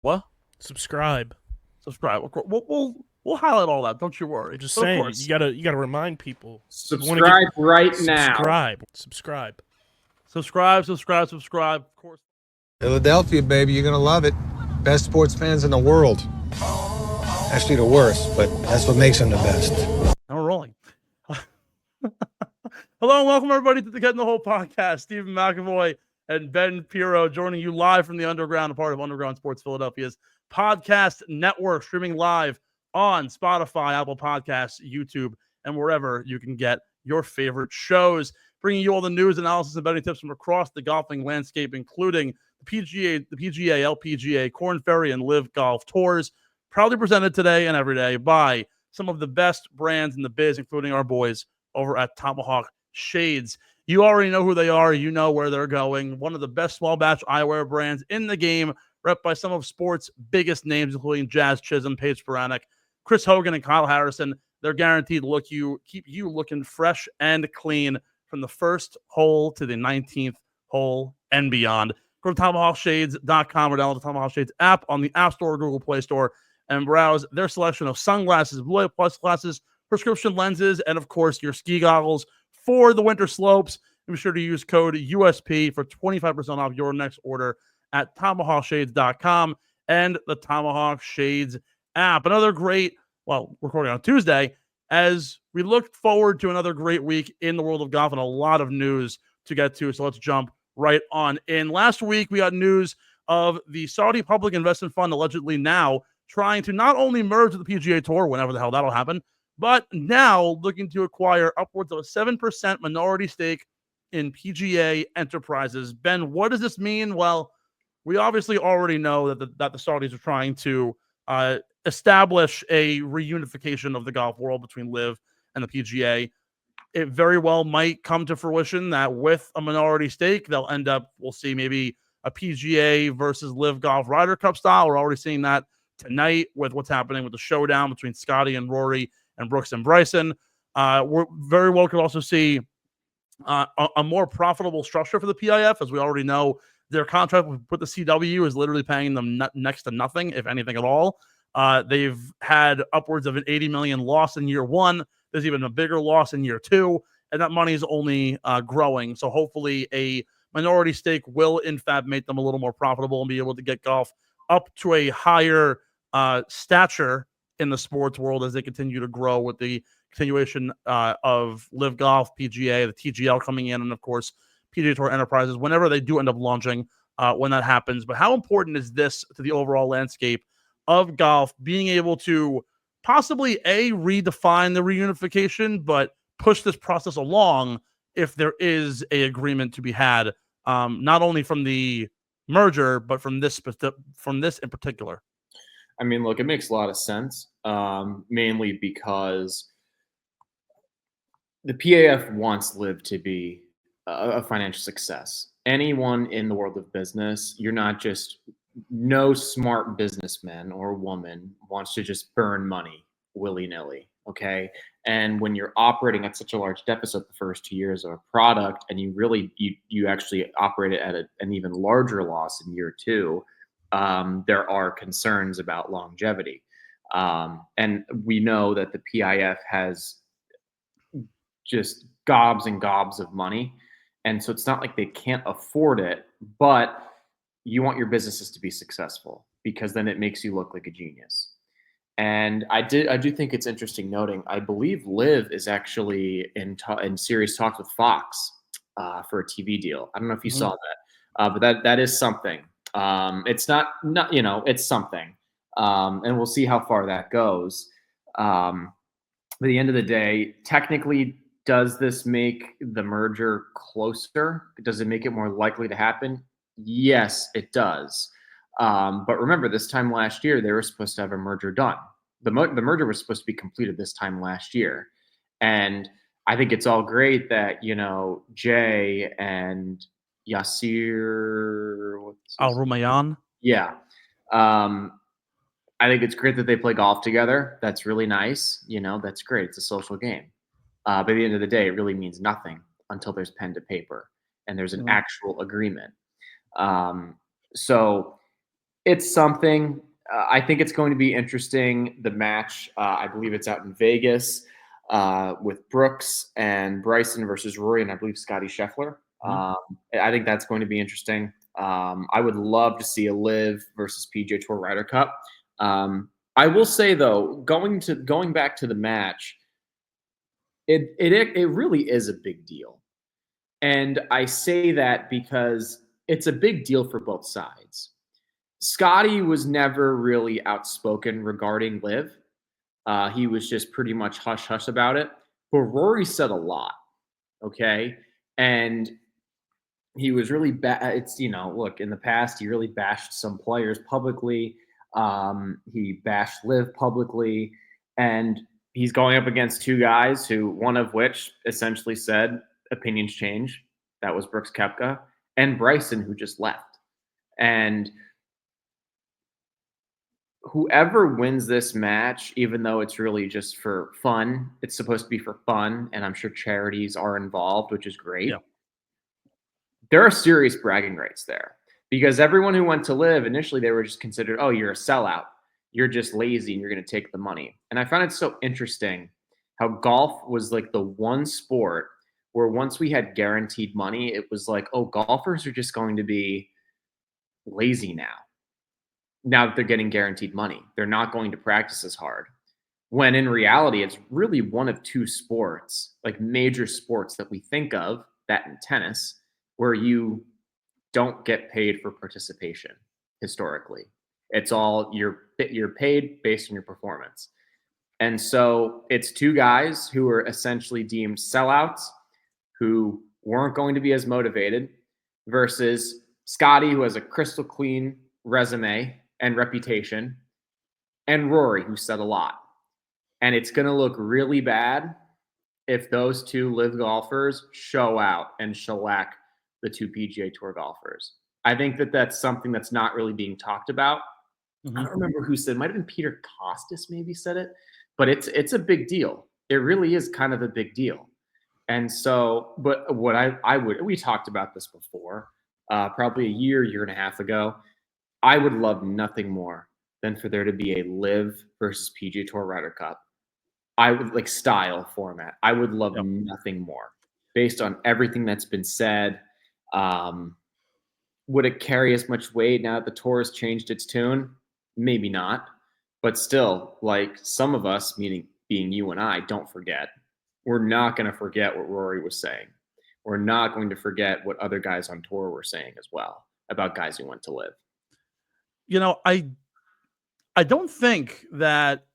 What? Subscribe. Subscribe. We'll highlight all that. Don't you worry. Just But of saying, course, you gotta remind people. You want to get Subscribe right now. subscribe. subscribe. Of course. Philadelphia, baby, you're gonna love it. Best sports fans in the world. Actually, the worst, but that's what makes them the best. Now we're rolling. Hello and welcome everybody to the Get in the Hole podcast. Stephen McAvoy and Ben Pirro joining you live from the Underground, a part of Underground Sports Philadelphia's podcast network, streaming live on Spotify, Apple Podcasts, YouTube, and wherever you can get your favorite shows. Bringing you all the news, analysis, and betting tips from across the golfing landscape, including the PGA, LPGA, Corn Ferry, and LIV Golf tours. Proudly presented today and every day by some of the best brands in the biz, including our boys over at Tomahawk Shades. You already know who they are. You know where they're going. One of the best small batch eyewear brands in the game, rep by some of sports' biggest names, including Jazz Chisholm, Paige Spiranek, Chris Hogan, and Kyle Harrison. They're guaranteed to keep you looking fresh and clean from the first hole to the 19th hole and beyond. Go to TomahawkShades.com or download the Tomahawk Shades app on the App Store or Google Play Store and browse their selection of sunglasses, blue light plus glasses, prescription lenses, and of course your ski goggles for the winter slopes. Be sure to use code USP for 25% off your next order at TomahawkShades.com and the Tomahawk Shades app. Another great, recording on Tuesday, as we look forward to another great week in the world of golf and a lot of news to get to. So let's jump right on in. Last week, we got news of the Saudi Public Investment Fund allegedly now trying to not only merge with the PGA Tour, whenever the hell that'll happen, but now looking to acquire upwards of a 7% minority stake in PGA Enterprises. Ben, what does this mean? Well, we obviously already know that the Saudis are trying to establish a reunification of the golf world between LIV and the PGA. It very well might come to fruition that with a minority stake, they'll end up, we'll see maybe a PGA versus LIV Golf Ryder Cup style. We're already seeing that tonight with what's happening with the showdown between Scotty and Rory and Brooks and Bryson. We're very well could also see a more profitable structure for the PIF, as we already know their contract with the CW is literally paying them next to nothing, if anything at all. They've had upwards of an $80 million loss in year one. There's even a bigger loss in year two, and that money is only growing. So hopefully a minority stake will, in fact, make them a little more profitable and be able to get golf up to a higher stature in the sports world as they continue to grow with the continuation of LIV Golf, PGA, the TGL coming in, and of course, PGA Tour Enterprises, whenever they do end up launching, when that happens. But how important is this to the overall landscape of golf, being able to possibly redefine the reunification, but push this process along if there is a agreement to be had, not only from the merger, but from this in particular? I mean, look, it makes a lot of sense, mainly because the PAF wants LIV to be a financial success. Anyone in the world of business, you're not just, no smart businessman or woman wants to just burn money willy-nilly, okay? And when you're operating at such a large deficit the first 2 years of a product, and you actually operate it at an even larger loss in year two, there are concerns about longevity. And we know that the PIF has just gobs and gobs of money. And so it's not like they can't afford it, but you want your businesses to be successful because then it makes you look like a genius. And I do think it's interesting noting, I believe LIV is actually in serious talks with Fox for a TV deal. I don't know if you saw that, but that is something. It's not, it's something. And we'll see how far that goes. But at the end of the day, technically, does this make the merger closer? Does it make it more likely to happen? Yes, it does. But remember, this time last year, they were supposed to have a merger done. The merger was supposed to be completed this time last year. And I think it's all great that, Jay and Yasir Al-Rumayyan. Yeah. I think it's great that they play golf together. That's really nice. That's great. It's a social game. But at the end of the day, it really means nothing until there's pen to paper and there's an actual agreement. So It's something. I think it's going to be interesting. The match, I believe it's out in Vegas with Brooks and Bryson versus Rory, and I believe Scotty Scheffler. I think that's going to be interesting. I would love to see a LIV versus PGA Tour Ryder Cup. I will say though, going back to the match, it really is a big deal, and I say that because it's a big deal for both sides. Scotty was never really outspoken regarding LIV. He was just pretty much hush hush about it. But Rory said a lot, okay, and he was really bad. It's look, in the past he really bashed some players publicly. He bashed LIV publicly, and he's going up against two guys who, one of which essentially said opinions change. That was Brooks Koepka and Bryson, who just left. And whoever wins this match, even though it's really just for fun, it's supposed to be for fun, and I'm sure charities are involved, which is great. Yeah. There are serious bragging rights there because everyone who went to LIV, initially they were just considered, oh, you're a sellout. You're just lazy and you're going to take the money. And I found it so interesting how golf was like the one sport where once we had guaranteed money, it was like, oh, golfers are just going to be lazy now. Now that they're getting guaranteed money, they're not going to practice as hard. When in reality, it's really one of two sports, like major sports that we think of, that and tennis, where you don't get paid for participation historically. It's all you're paid based on your performance. And so it's two guys who are essentially deemed sellouts, who weren't going to be as motivated, versus Scotty, who has a crystal clean resume and reputation, and Rory, who said a lot. And it's going to look really bad if those two LIV golfers show out and shellac the two PGA Tour golfers. I think that that's something that's not really being talked about. I don't remember who said, it might have been Peter Costas maybe said it, but it's a big deal. It really is kind of a big deal. And so, but what we talked about this before, probably a year and a half ago. I would love nothing more than for there to be a LIV versus PGA Tour Ryder Cup. I would like style format. I would love nothing more based on everything that's been said. Would it carry as much weight now that the tour has changed its tune? Maybe not, but still, like some of us, meaning being you and I, don't forget. We're not going to forget what Rory was saying. We're not going to forget what other guys on tour were saying as well about guys who went to LIV. I don't think that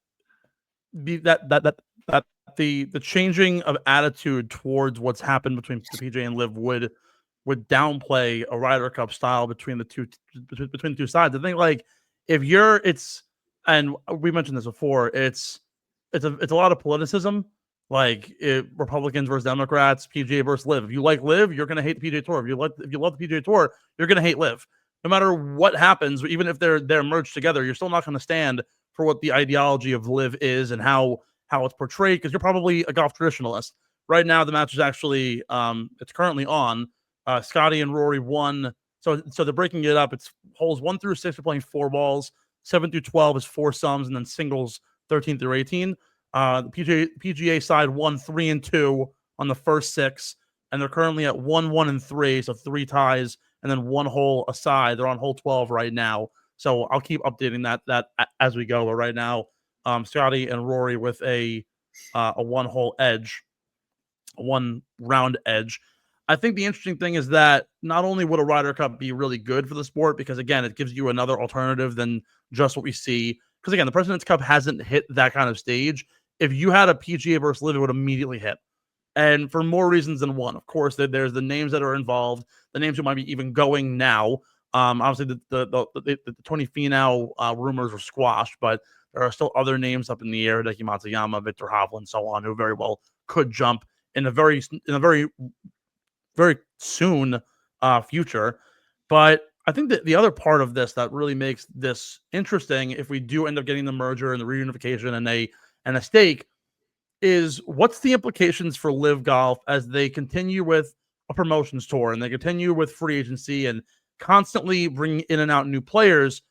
the changing of attitude towards what's happened between the PGA and LIV would downplay a Ryder Cup style between the two sides. I think like if and we mentioned this before, it's a lot of politicism. Like Republicans versus Democrats, PGA versus LIV. If you like LIV, you're going to hate the PGA Tour. If you love the PGA Tour, you're going to hate LIV. No matter what happens, even if they're merged together, you're still not going to stand for what the ideology of LIV is and how it's portrayed, because you're probably a golf traditionalist. Right now, the match is actually it's currently on. Scotty and Rory won. So they're breaking it up. It's holes 1 through 6 are playing 4 balls. 7 through 12 is 4 sums, and then singles 13 through 18. The PGA side won 3 and 2 on the first 6, and they're currently at 1, 1 and 3, so 3 ties, and then 1 hole aside. They're on hole 12 right now, so I'll keep updating that as we go. But right now, Scotty and Rory with a 1-hole edge, a 1-round edge. I think the interesting thing is that not only would a Ryder Cup be really good for the sport, because again, it gives you another alternative than just what we see. Because again, the President's Cup hasn't hit that kind of stage. If you had a PGA versus LIV, it would immediately hit. And for more reasons than one. Of course, there's the names that are involved, the names who might be even going now. Obviously, the Tony Finau rumors were squashed, but there are still other names up in the air, Hideki Matsuyama, Victor Hovland, so on, who very well could jump in a very very soon future. But I think that the other part of this that really makes this interesting, if we do end up getting the merger and the reunification and a stake, is what's the implications for LIV Golf as they continue with a promotions tour and they continue with free agency and constantly bring in and out new players.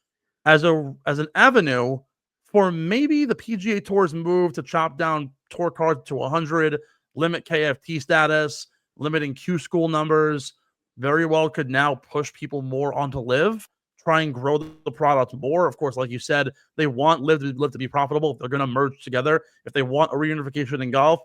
as an avenue for maybe the PGA Tour's move to chop down tour cards to 100, limit KFT status, limiting Q school numbers. Very well could now push people more onto LIV, try and grow the product more. Of course, like you said, they want LIV to be profitable. If they're going to merge together, if they want a reunification in golf,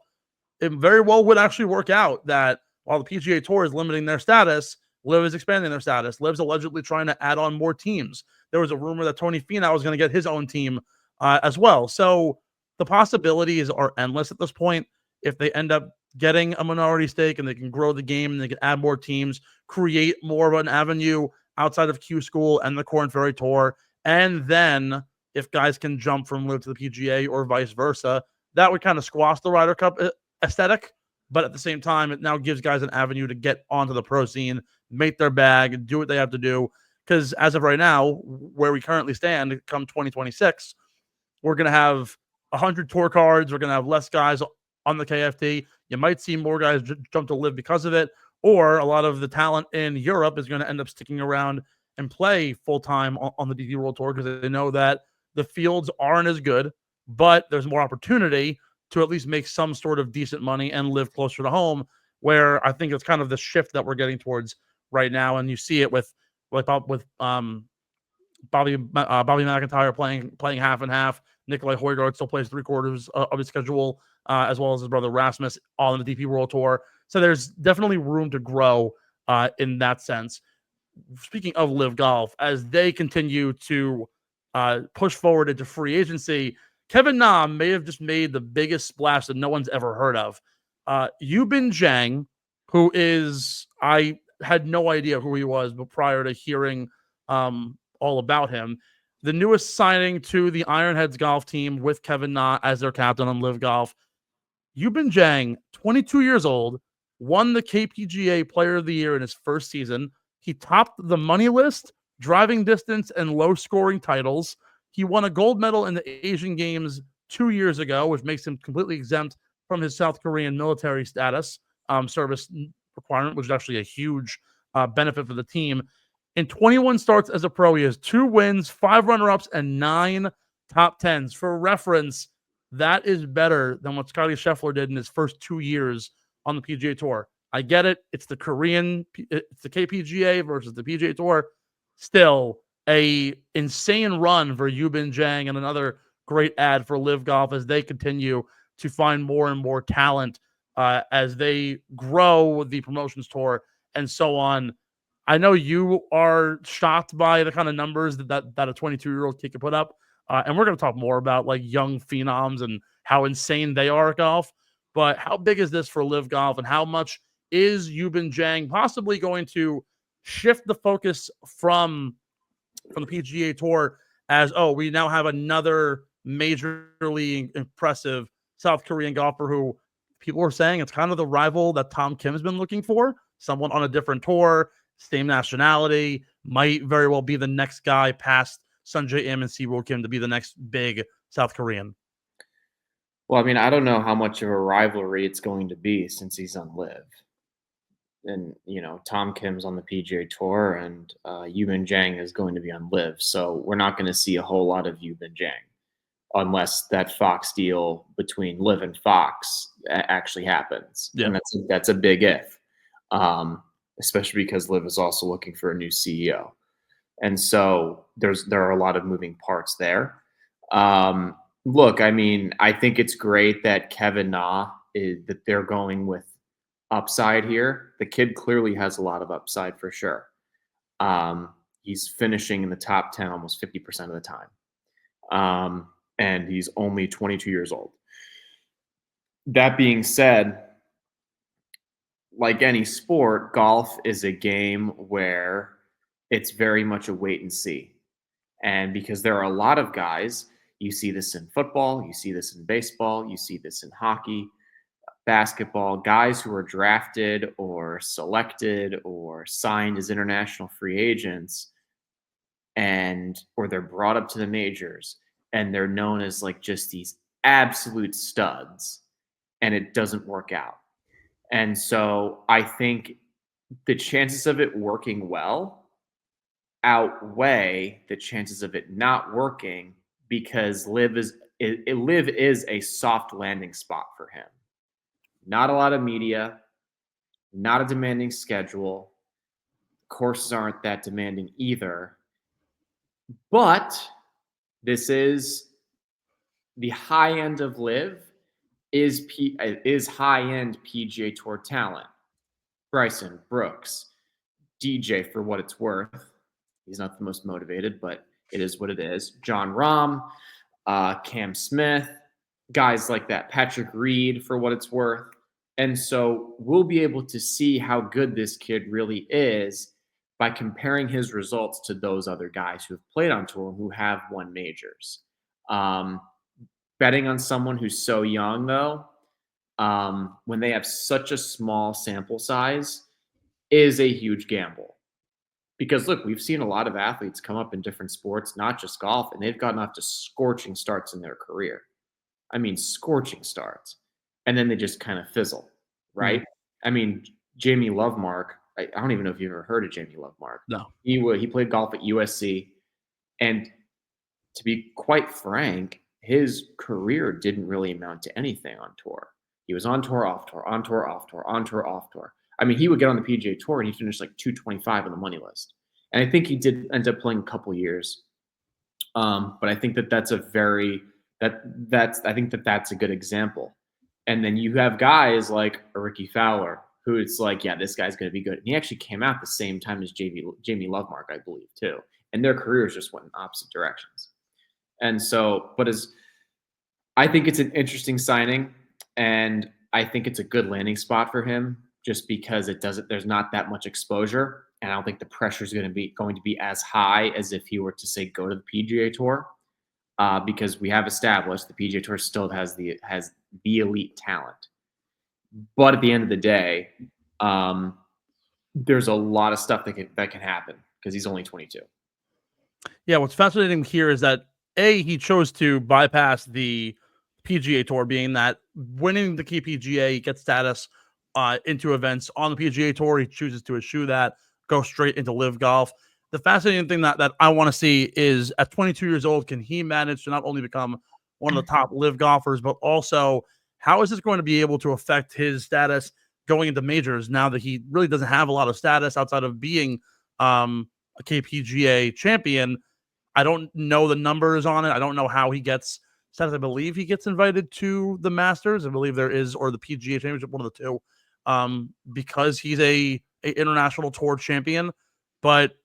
it very well would actually work out that while the PGA Tour is limiting their status, LIV is expanding their status. LIV's allegedly trying to add on more teams. There was a rumor that Tony Finau was going to get his own team as well. So the possibilities are endless at this point. If they end up getting a minority stake and they can grow the game and they can add more teams, create more of an avenue outside of Q School and the Corn Ferry Tour, and then if guys can jump from LIV to the PGA or vice versa, that would kind of squash the Ryder Cup aesthetic. But at the same time, it now gives guys an avenue to get onto the pro scene, make their bag, do what they have to do. Because as of right now, where we currently stand, come 2026, we're going to have 100 tour cards. We're going to have less guys on the KFT. You might see more guys jump to LIV because of it, or a lot of the talent in Europe is going to end up sticking around and play full-time on the DP World Tour because they know that the fields aren't as good, but there's more opportunity to at least make some sort of decent money and live closer to home, where I think it's kind of the shift that we're getting towards right now. And you see it with Bobby McIntyre playing half and half. Nikolai Højgaard still plays 3/4 of his schedule, as well as his brother Rasmus, all in the DP World Tour. So there's definitely room to grow in that sense. Speaking of LIV Golf, as they continue to push forward into free agency, Kevin Na may have just made the biggest splash that no one's ever heard of. Jubin Yang, who is, I had no idea who he was, but prior to hearing all about him, the newest signing to the Ironheads golf team with Kevin Na as their captain on LIV Golf. Jubin Yang, 22 years old, won the KPGA Player of the Year in his first season. He topped the money list, driving distance, and low-scoring titles. He won a gold medal in the Asian Games 2 years ago, which makes him completely exempt from his South Korean military status service requirement, which is actually a huge benefit for the team. In 21 starts as a pro, he has 2 wins, 5 runner-ups, and 9 top 10s. For reference, that is better than what Scottie Scheffler did in his first 2 years on the PGA Tour. I get it. It's the KPGA versus the PGA Tour. Still, a insane run for Jubin Yang and another great ad for LIV Golf as they continue to find more and more talent as they grow the promotions tour and so on. I know you are shocked by the kind of numbers that a 22-year-old kid can put up. And we're going to talk more about like young phenoms and how insane they are at golf. But how big is this for LIV Golf, and how much is Jubin Yang possibly going to shift the focus from the PGA Tour as, oh, we now have another majorly impressive South Korean golfer who people are saying it's kind of the rival that Tom Kim has been looking for, someone on a different tour, same nationality, might very well be the next guy past Sungjae Im and Siwoo Kim to be the next big South Korean. Well, I mean, I don't know how much of a rivalry it's going to be since he's on LIV. And, you know, Tom Kim's on the PGA Tour and Jubin Yang is going to be on LIV. So we're not going to see a whole lot of Jubin Yang unless that Fox deal between LIV and Fox actually happens. Yeah. And that's a big if, especially because LIV is also looking for a new CEO. And so there are a lot of moving parts there. Look, I mean, I think it's great that Kevin Na that they're going with upside here. The kid clearly has a lot of upside for sure. He's finishing in the top 10 almost 50% of the time. And he's only 22 years old. That being said, like any sport, golf is a game where it's very much a wait and see. And because there are a lot of guys, you see this in football, you see this in baseball, you see this in hockey, basketball, guys who are drafted or selected or signed as international free agents, or they're brought up to the majors and they're known as like just these absolute studs, and it doesn't work out. And so I think the chances of it working well outweigh the chances of it not working because LIV is a soft landing spot for him. Not a lot of media, not a demanding schedule. Courses aren't that demanding either. But this is the high end of LIV is high-end PGA Tour talent. Bryson, Brooks, DJ for what it's worth. He's not the most motivated, but it is what it is. John Rahm, Cam Smith, guys like that. Patrick Reed for what it's worth. And so we'll be able to see how good this kid really is by comparing his results to those other guys who have played on tour and who have won majors. Betting on someone who's so young, though, when they have such a small sample size, is a huge gamble. Because, look, we've seen a lot of athletes come up in different sports, not just golf, and they've gotten off to scorching starts in their career. I mean, scorching starts. And then they just kind of fizzle, right? Mm-hmm. I mean, Jamie Lovemark, I don't even know if you've ever heard of Jamie Lovemark. No. He played golf at USC. And to be quite frank, his career didn't really amount to anything on tour. He was on tour, off tour, on tour, off tour, on tour, off tour. I mean, he would get on the PGA Tour and he finished like 225 on the money list. And I think he did end up playing a couple years. But I think that's a good example. And then you have guys like Ricky Fowler, who it's like, yeah, this guy's going to be good. And he actually came out the same time as Jamie Lovemark, I believe, too. And their careers just went in opposite directions. And so, I think it's an interesting signing, and I think it's a good landing spot for him just because there's not that much exposure. And I don't think the pressure is going to be as high as if he were to say, go to the PGA Tour, because we have established the PGA Tour still has the elite talent. But at the end of the day, there's a lot of stuff that can happen because he's only 22. Yeah, what's fascinating here is that he chose to bypass the PGA Tour, being that winning the key PGA, he gets status into events on the PGA Tour. He chooses to eschew that, go straight into LIV Golf. The fascinating thing that I want to see is at 22 years old, can he manage to not only become one of the top LIV golfers, but also how is this going to be able to affect his status going into majors now that he really doesn't have a lot of status outside of being a KPGA champion? I don't know the numbers on it. I don't know how he gets status. I believe he gets invited to the Masters. I believe there is, or the PGA Championship, one of the two, because he's a international tour champion, but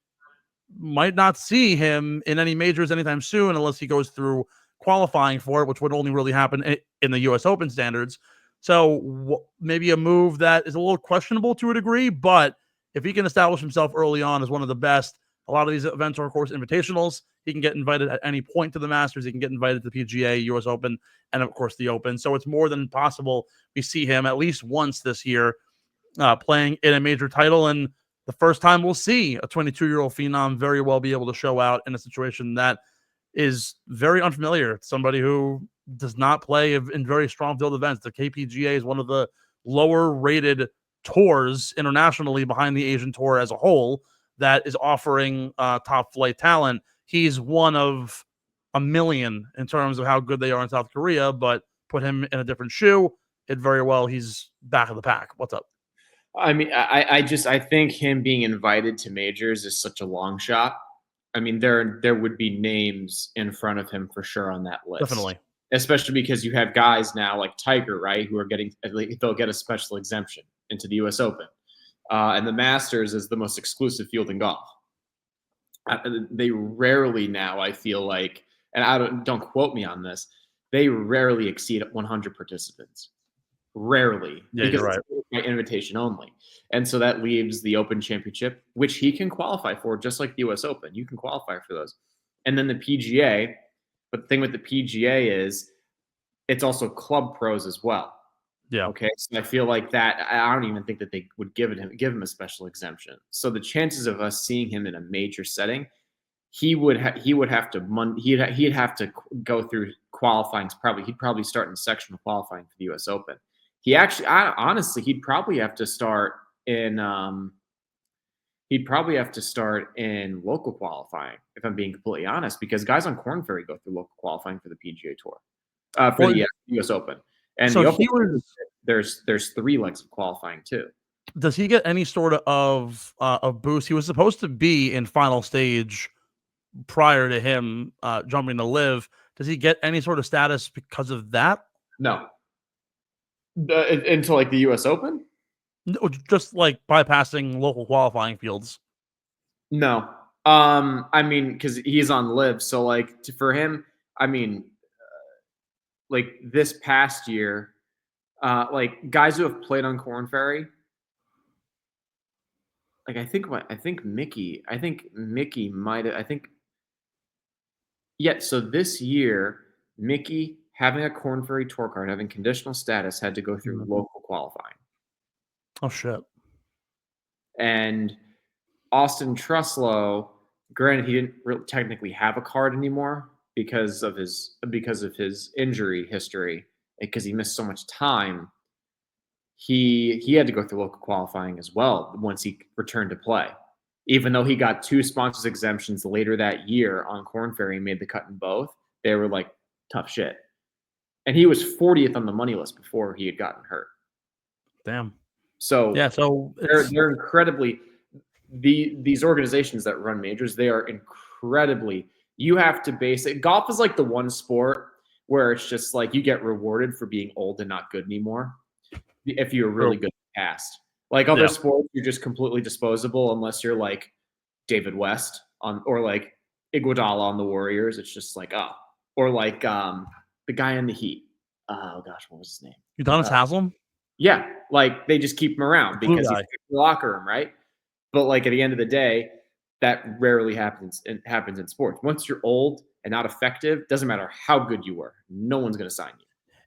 might not see him in any majors anytime soon unless he goes through qualifying for it, which would only really happen in the U.S. Open standards. So maybe a move that is a little questionable to a degree, but if he can establish himself early on as one of the best, a lot of these events are, of course, invitationals. He can get invited at any point to the Masters. He can get invited to the PGA, U.S. Open, and, of course, the Open. So it's more than possible we see him at least once this year playing in a major title. And the first time we'll see a 22-year-old phenom very well be able to show out in a situation that is very unfamiliar. Somebody who does not play in very strong field events. The KPGA is one of the lower-rated tours internationally behind the Asian Tour as a whole that is offering top-flight talent. He's one of a million in terms of how good they are in South Korea, but put him in a different shoe, he's back of the pack. What's up? I mean, I think him being invited to majors is such a long shot. I mean, there would be names in front of him for sure on that list. Definitely. Especially because you have guys now like Tiger, right, who are they'll get a special exemption into the U.S. Open. And the Masters is the most exclusive field in golf. They rarely now, I feel like, and don't quote me on this, they rarely exceed 100 participants. Rarely. Yeah, because you're right. It's by invitation only. And so that leaves the Open Championship, which he can qualify for, just like the U.S. Open. You can qualify for those. And then the PGA. But the thing with the PGA is it's also club pros as well. Yeah. Okay. So I feel like that I don't even think that they would give him a special exemption. So the chances of us seeing him in a major setting, he'd have to go through qualifying. He'd probably start in sectional qualifying for the U.S. Open. Honestly, he'd probably have to start in he'd probably have to start in local qualifying, if I'm being completely honest, because guys on Corn Ferry go through local qualifying for the PGA Tour, for the U.S. Open. And so the Open, he was, there's 3 legs of qualifying too. does he get any sort of boost? He was supposed to be in final stage prior to him jumping to LIV. Does he get any sort of status because of that? No. Into like the U.S. Open? No, just like bypassing local qualifying fields. No. I mean, because he's on LIV, so like for him, I mean, like this past year, like guys who have played on Corn Ferry, like I think Mickey might have, so this year, Mickey having a Corn Ferry Tour card, having conditional status, had to go through local qualifying. Oh shit. And Austin Truslow, granted, he didn't really technically have a card anymore because of his injury history, because he missed so much time. He had to go through local qualifying as well once he returned to play. Even though he got 2 sponsors exemptions later that year on Corn Ferry and made the cut in both, they were like tough shit. And he was 40th on the money list before he had gotten hurt. Damn. So yeah, so they're incredibly, these organizations that run majors, they are incredibly, you have to base it. Golf is like the one sport where it's just like you get rewarded for being old and not good anymore if you're really good in the past. Like other sports, you're just completely disposable unless you're like David West or like Iguodala on the Warriors. It's just like, oh. Or like the guy in the Heat. Oh gosh, what was his name? Udonis Haslem? Yeah, like they just keep him around because he's in the locker room, right? But like at the end of the day, that rarely happens in sports. Once you're old and not effective, doesn't matter how good you were, no one's going to sign you.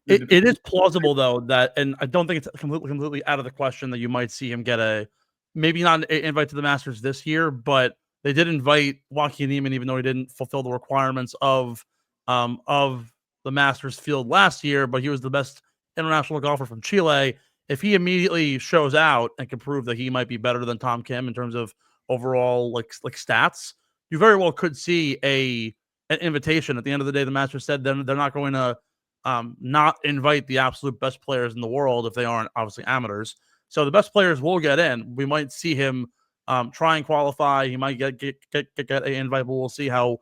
It is plausible though that, and I don't think it's completely out of the question that you might see him get maybe not an invite to the Masters this year, but they did invite Joaquin Niemann, even though he didn't fulfill the requirements of the Masters field last year, but he was the best international golfer from Chile. If he immediately shows out and can prove that he might be better than Tom Kim in terms of overall like stats, you very well could see an invitation. At the end of the day, the Masters said they're not going to not invite the absolute best players in the world if they aren't obviously amateurs. So the best players will get in. We might see him try and qualify. He might get an invite, but we'll see how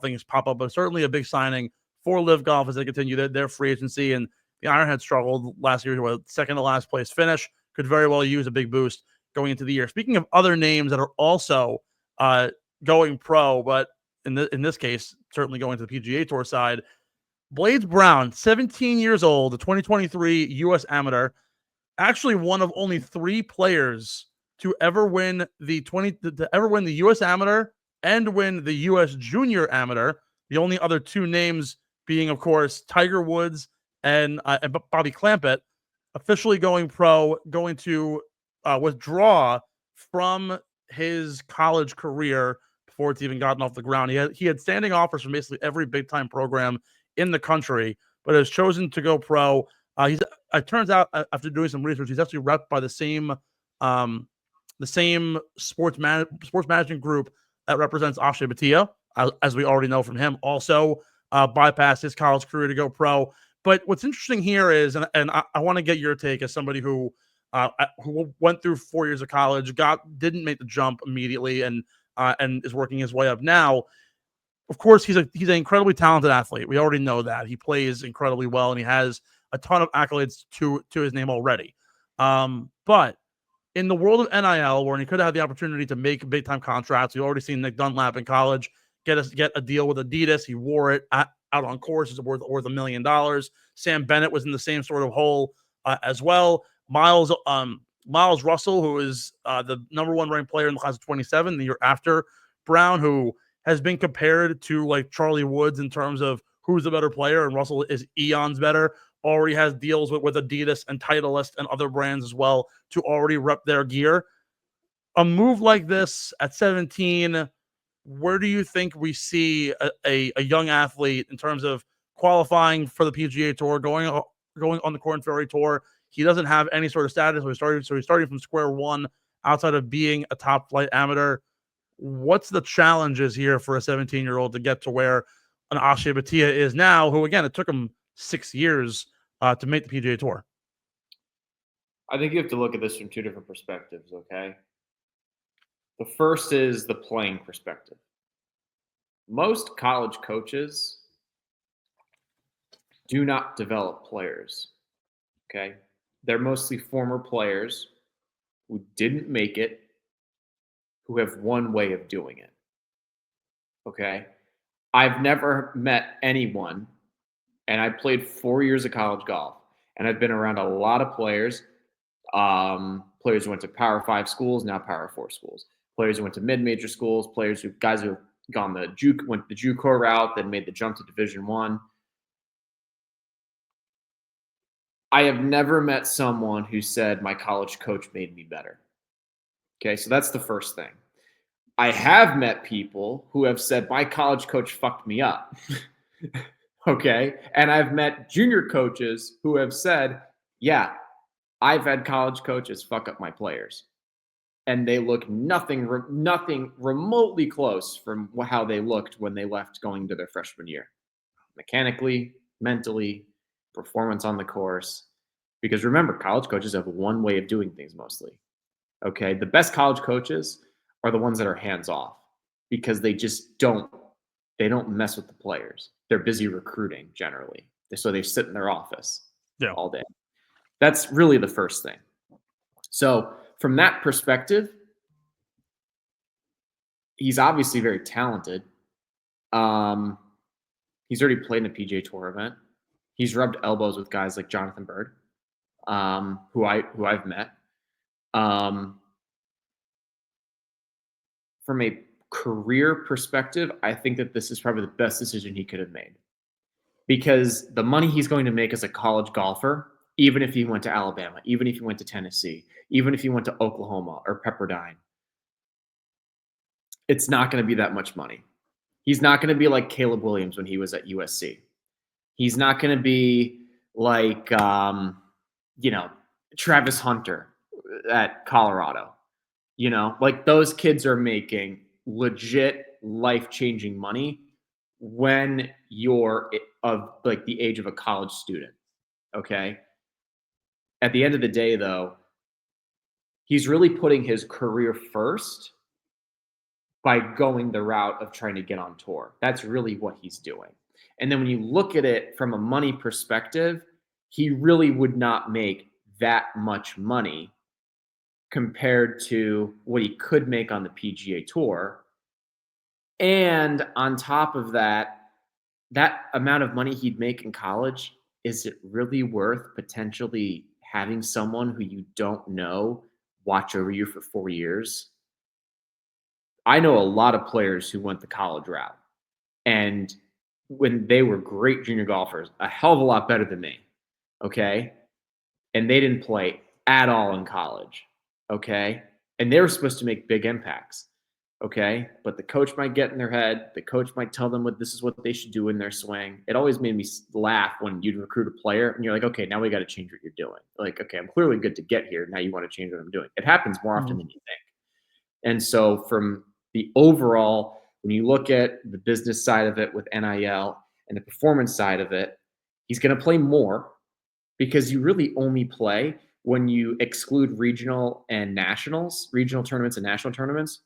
things pop up. But certainly a big signing for LIV Golf as they continue their free agency. And the Ironhead struggled last year to a second to last place finish. Could very well use a big boost going into the year. Speaking of other names that are also going pro, but in this case, certainly going to the PGA Tour side, Blades Brown, 17 years old, the 2023 U.S. Amateur, actually one of only 3 players to ever win the U.S. Amateur and win the U.S. Junior Amateur. The only other 2 names being, of course, Tiger Woods and Bobby Clampett, officially going pro, going to withdraw from his college career before it's even gotten off the ground. He had standing offers from basically every big time program in the country, but has chosen to go pro. It turns out after doing some research, he's actually repped by the same sports management group that represents Akshay Bhatia, as we already know from him. Also bypassed his college career to go pro. But what's interesting here is, and I want to get your take as somebody who went through 4 years of college, didn't make the jump immediately, and is working his way up now. Of course, he's an incredibly talented athlete. We already know that. He plays incredibly well, and he has a ton of accolades to his name already. But in the world of NIL, where he could have had the opportunity to make big-time contracts, we've already seen Nick Dunlap in college get a deal with Adidas. He wore it out on course. It's worth $1 million. Sam Bennett was in the same sort of hole as well. Miles Russell, who is the number 1 ranked player in the class of 27, the year after Brown, who has been compared to like Charlie Woods in terms of who's the better player, and Russell is eons better. Already has deals with Adidas and Titleist and other brands as well to already rep their gear. A move like this at 17, where do you think we see a young athlete in terms of qualifying for the PGA Tour, going on the Corn Ferry Tour? He doesn't have any sort of status, so he's starting from square one outside of being a top flight amateur. What's the challenges here for a 17-year-old to get to where an Akshay Bhatia is now, who, again, it took him 6 years to make the PGA Tour? I think you have to look at this from two different perspectives, okay? The first is the playing perspective. Most college coaches do not develop players, okay? They're mostly former players who didn't make it, who have one way of doing it, okay? I've never met anyone, and I played 4 years of college golf, and I've been around a lot of players, players who went to Power 5 schools, now Power 4 schools, players who went to mid-major schools, guys who went the JUCO route, then made the jump to Division I. I have never met someone who said my college coach made me better. Okay, so that's the first thing. I have met people who have said my college coach fucked me up. Okay, and I've met junior coaches who have said, yeah, I've had college coaches fuck up my players. And they look nothing remotely close from how they looked when they left going into their freshman year. Mechanically, mentally, performance on the course. Because remember, college coaches have one way of doing things mostly. Okay, the best college coaches are the ones that are hands off because they just don't mess with the players. They're busy recruiting generally. So they sit in their office all day. That's really the first thing. So from that perspective, he's obviously very talented. He's already played in a PGA Tour event. He's rubbed elbows with guys like Jonathan Bird, who I've met. From a career perspective, I think that this is probably the best decision he could have made, because the money he's going to make as a college golfer, even if he went to Alabama, even if he went to Tennessee, even if he went to Oklahoma or Pepperdine, it's not going to be that much money. He's not going to be like Caleb Williams when he was at USC. He's not going to be like, Travis Hunter at Colorado. Like those kids are making legit life-changing money when you're of like the age of a college student. Okay. At the end of the day, though, he's really putting his career first by going the route of trying to get on tour. That's really what he's doing. And then when you look at it from a money perspective, he really would not make that much money compared to what he could make on the PGA Tour. And on top of that, that amount of money he'd make in college, is it really worth potentially having someone who you don't know watch over you for 4 years? I know a lot of players who went the college route, and when they were great junior golfers, a hell of a lot better than me, okay? And they didn't play at all in college, okay? And they were supposed to make big impacts, okay? But the coach might get in their head. The coach might tell them this is what they should do in their swing. It always made me laugh when you'd recruit a player and you're like, okay, now we got to change what you're doing. Like, okay, I'm clearly good to get here. Now you want to change what I'm doing. It happens more often than you think. And so from the overall, when you look at the business side of it with NIL and the performance side of it, he's going to play more because you really only play when you exclude regional tournaments and national tournaments.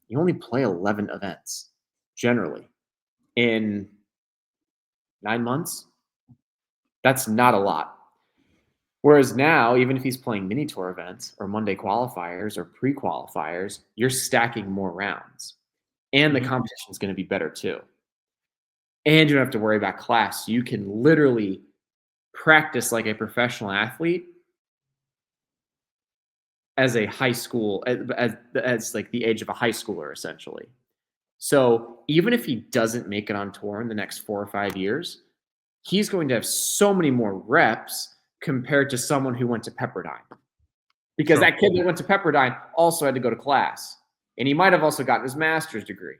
You only play 11 events generally in 9 months. That's not a lot. Whereas now, even if he's playing mini tour events or Monday qualifiers or pre-qualifiers, you're stacking more rounds. And the competition is going to be better too. And you don't have to worry about class. You can literally practice like a professional athlete as a high school, as like the age of a high schooler, essentially. So even if he doesn't make it on tour in the next 4 or 5 years, he's going to have so many more reps compared to someone who went to Pepperdine. Because that kid that went to Pepperdine also had to go to class. And he might have also gotten his master's degree.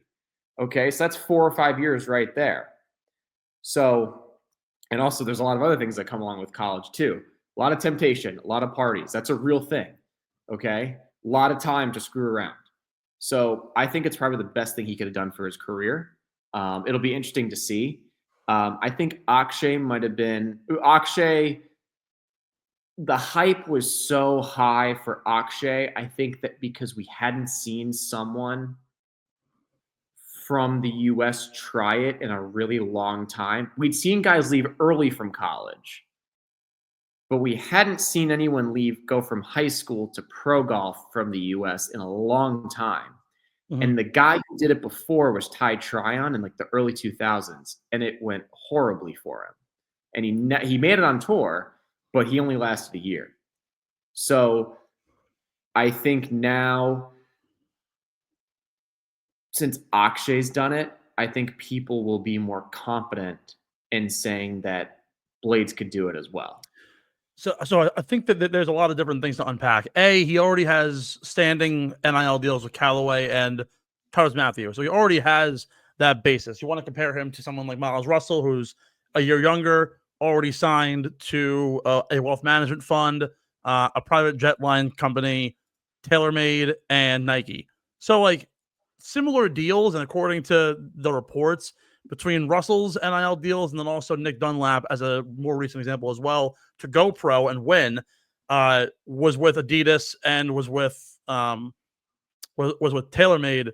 Okay, so that's 4 or 5 years right there. So, and also there's a lot of other things that come along with college too. A lot of temptation, a lot of parties. That's a real thing. Okay, A lot of time to screw around. So I think it's probably the best thing he could have done for his career. It'll be interesting to see. I think Akshay might have been the hype was so high for Akshay. I think that because we hadn't seen someone from the US try it in a really long time. We'd seen guys leave early from college, but we hadn't seen anyone go from high school to pro golf from the US in a long time. Mm-hmm. And the guy who did it before was Ty Tryon in like the early 2000s, and it went horribly for him. And he made it on tour, but he only lasted a year. So I think now, since Akshay's done it, I think people will be more confident in saying that Blades could do it as well. So I think that there's a lot of different things to unpack. He already has standing NIL deals with Callaway and Carlos Matthew. So he already has that basis. You want to compare him to someone like Miles Russell, who's a year younger, already signed to a wealth management fund, a private jet line company, TaylorMade, and Nike. So like similar deals, and according to the reports, between Russell's NIL deals and then also Nick Dunlap as a more recent example as well, to go pro and win, was with Adidas and was with TaylorMade.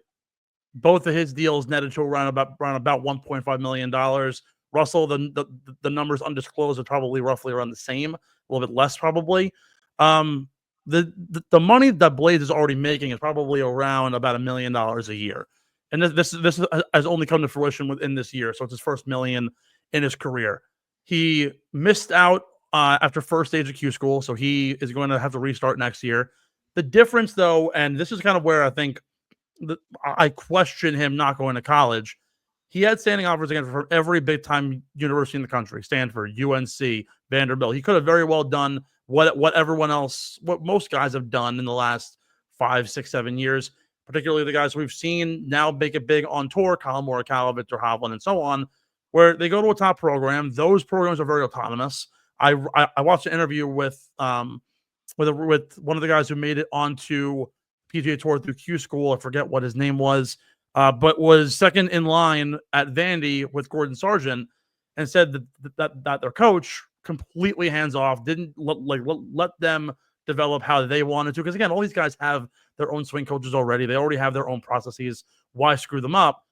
Both of his deals netted to around about $1.5 million. Russell, the numbers undisclosed are probably roughly around the same, a little bit less probably. The money that Blades is already making is probably around about $1 million a year. And this has only come to fruition within this year. So it's his first $1 million in his career. He missed out after first stage of Q school, so he is going to have to restart next year. The difference, though, and this is kind of where I think I question him not going to college. He had standing offers again from every big-time university in the country: Stanford, UNC, Vanderbilt. He could have very well done what most guys have done in the last 5, 6, 7 years, particularly the guys we've seen now make it big on tour: Colin Morikawa, Victor Hovland, and so on, where they go to a top program. Those programs are very autonomous. I watched an interview with one of the guys who made it onto PGA Tour through Q School. I forget what his name was, but was second in line at Vandy with Gordon Sargent, and said that their coach completely hands off, didn't let them develop how they wanted to. Because again, all these guys have their own swing coaches already. They already have their own processes. Why screw them up?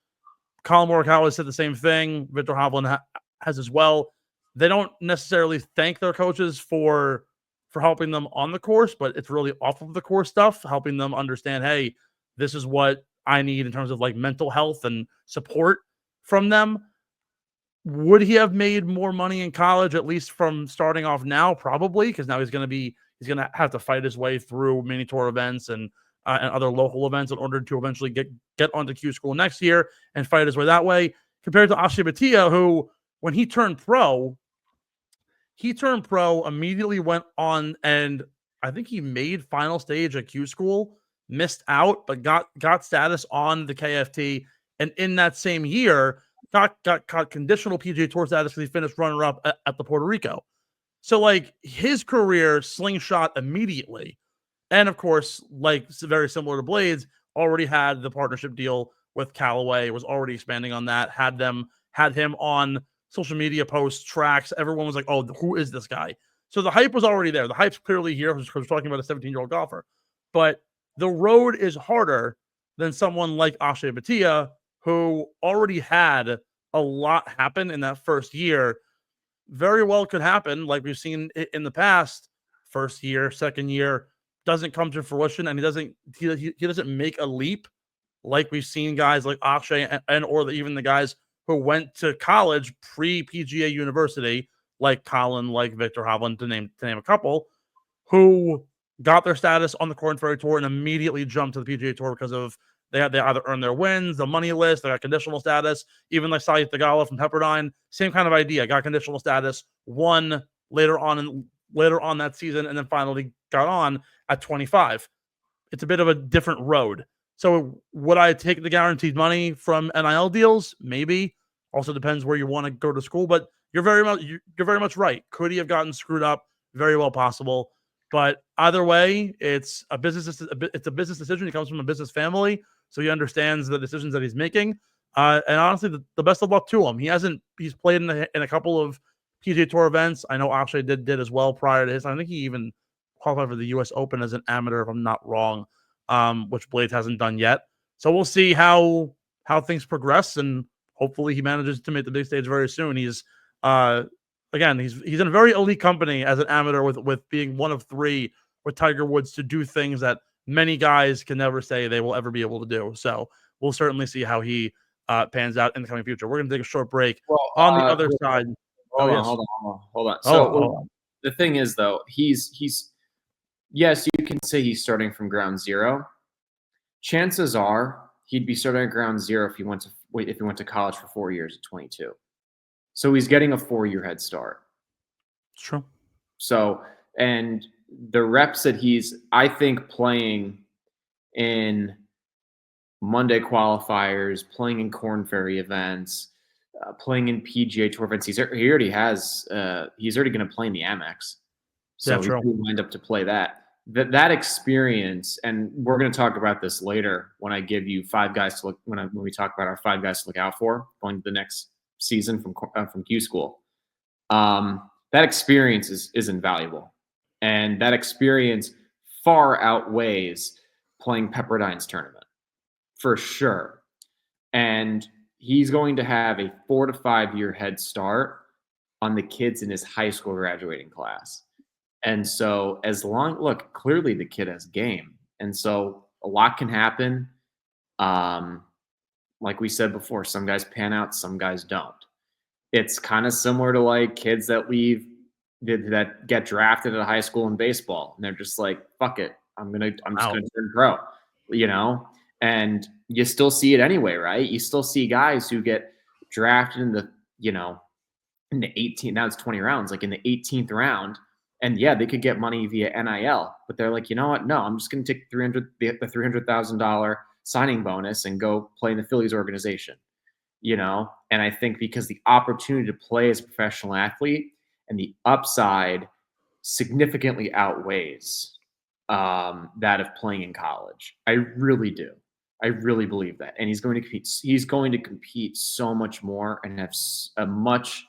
Colin Morikawa said the same thing. Victor Hovland has as well. They don't necessarily thank their coaches for helping them on the course, but it's really off of the course stuff, helping them understand, hey, this is what I need in terms of like mental health and support from them. Would he have made more money in college, at least from starting off now? Probably, because now he's going to have to fight his way through mini tour events and other local events in order to eventually get onto Q School next year and fight his way that way. Compared to Akshay Bhatia, who, when he turned pro, immediately went on, and I think he made final stage at Q School, missed out, but got status on the KFT, and in that same year got conditional PGA Tour status because he finished runner-up at the Puerto Rico. So like his career slingshot immediately. And of course, like very similar to Blades, already had the partnership deal with Callaway, was already expanding on that, had him on social media posts, tracks. Everyone was like, oh, who is this guy? So the hype was already there. The hype's clearly here because we're talking about a 17-year-old golfer. But the road is harder than someone like Akshay Bhatia, who already had a lot happen in that first year. Very well could happen, like we've seen in the past. First year, second year doesn't come to fruition, and he doesn't make a leap like we've seen guys like Akshay or even the guys who went to college pre-PGA University, like Colin, like Victor Hovland, to name a couple, who got their status on the Corn Ferry Tour and immediately jumped to the PGA Tour because of they either earned their wins, the money list, they got conditional status. Even like Sayed Tagala from Pepperdine, same kind of idea. Got conditional status, won later on that season, and then finally got on at 25. It's a bit of a different road. So would I take the guaranteed money from NIL deals? Maybe. Also depends where you want to go to school, but you're very much right. Could he have gotten screwed up? Very well possible. But either way, it's a business. It's a business decision. He comes from a business family, so he understands the decisions that he's making. And honestly, the best of luck to him. He's played in a couple of PGA Tour events. I know Akshay did as well prior to his. I think he even qualified for the U.S. Open as an amateur, if I'm not wrong, which Blades hasn't done yet. So we'll see how things progress, and hopefully he manages to make the big stage very soon. He's again, he's in a very elite company as an amateur with being one of 3 with Tiger Woods to do things that many guys can never say they will ever be able to do. So we'll certainly see how he pans out in the coming future. We're going to take a short break. Well, on the other side. Hold on. So the thing is, though, he's yes, you can say he's starting from ground zero. Chances are he'd be starting at ground zero if he went to college for 4 years at 22. So he's getting a 4-year head start. True. So, and the reps that he's, I think, playing in Monday qualifiers, playing in Korn Ferry events, playing in PGA Tour events, he's already going to play in the Amex. So he's going to wind up to play that. That experience, and we're going to talk about this later when I give you 5 guys to look when we talk about our 5 guys to look out for going to the next season from Q School. That experience is invaluable, and that experience far outweighs playing Pepperdine's tournament for sure. And he's going to have a 4 to 5 year head start on the kids in his high school graduating class. And so look, clearly the kid has game. And so a lot can happen. Like we said before, some guys pan out, some guys don't. It's kind of similar to like kids that get drafted at a high school in baseball. And they're just like, fuck it. I'm just going to turn pro, and you still see it anyway, right? You still see guys who get drafted in the 18th, now it's 20 rounds, like in the 18th round. And yeah, they could get money via NIL, but they're like, you know what? No, I'm just going to take the $300,000 signing bonus and go play in the Phillies organization, And I think because the opportunity to play as a professional athlete and the upside significantly outweighs that of playing in college. I really do. I really believe that. And he's going to compete so much more and have a much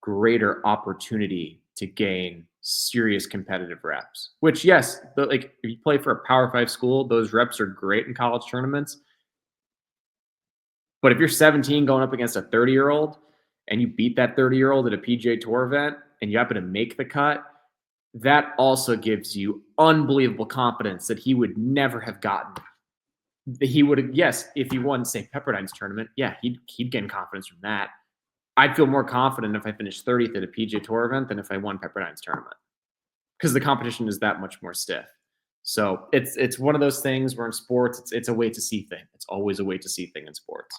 greater opportunity to gain serious competitive reps, which yes, if you play for a Power 5 school, those reps are great in college tournaments. But if you're 17 going up against a 30-year-old and you beat that 30-year-old at a PGA Tour event and you happen to make the cut, that also gives you unbelievable confidence that he would never have gotten. He would have, yes, if he won, say, Pepperdine's tournament, yeah, he'd gain confidence from that. I'd feel more confident if I finished 30th at a PGA Tour event than if I won Pepperdine's tournament, because the competition is that much more stiff. So it's one of those things where in sports, it's a way to see things. It's always a way to see things in sports.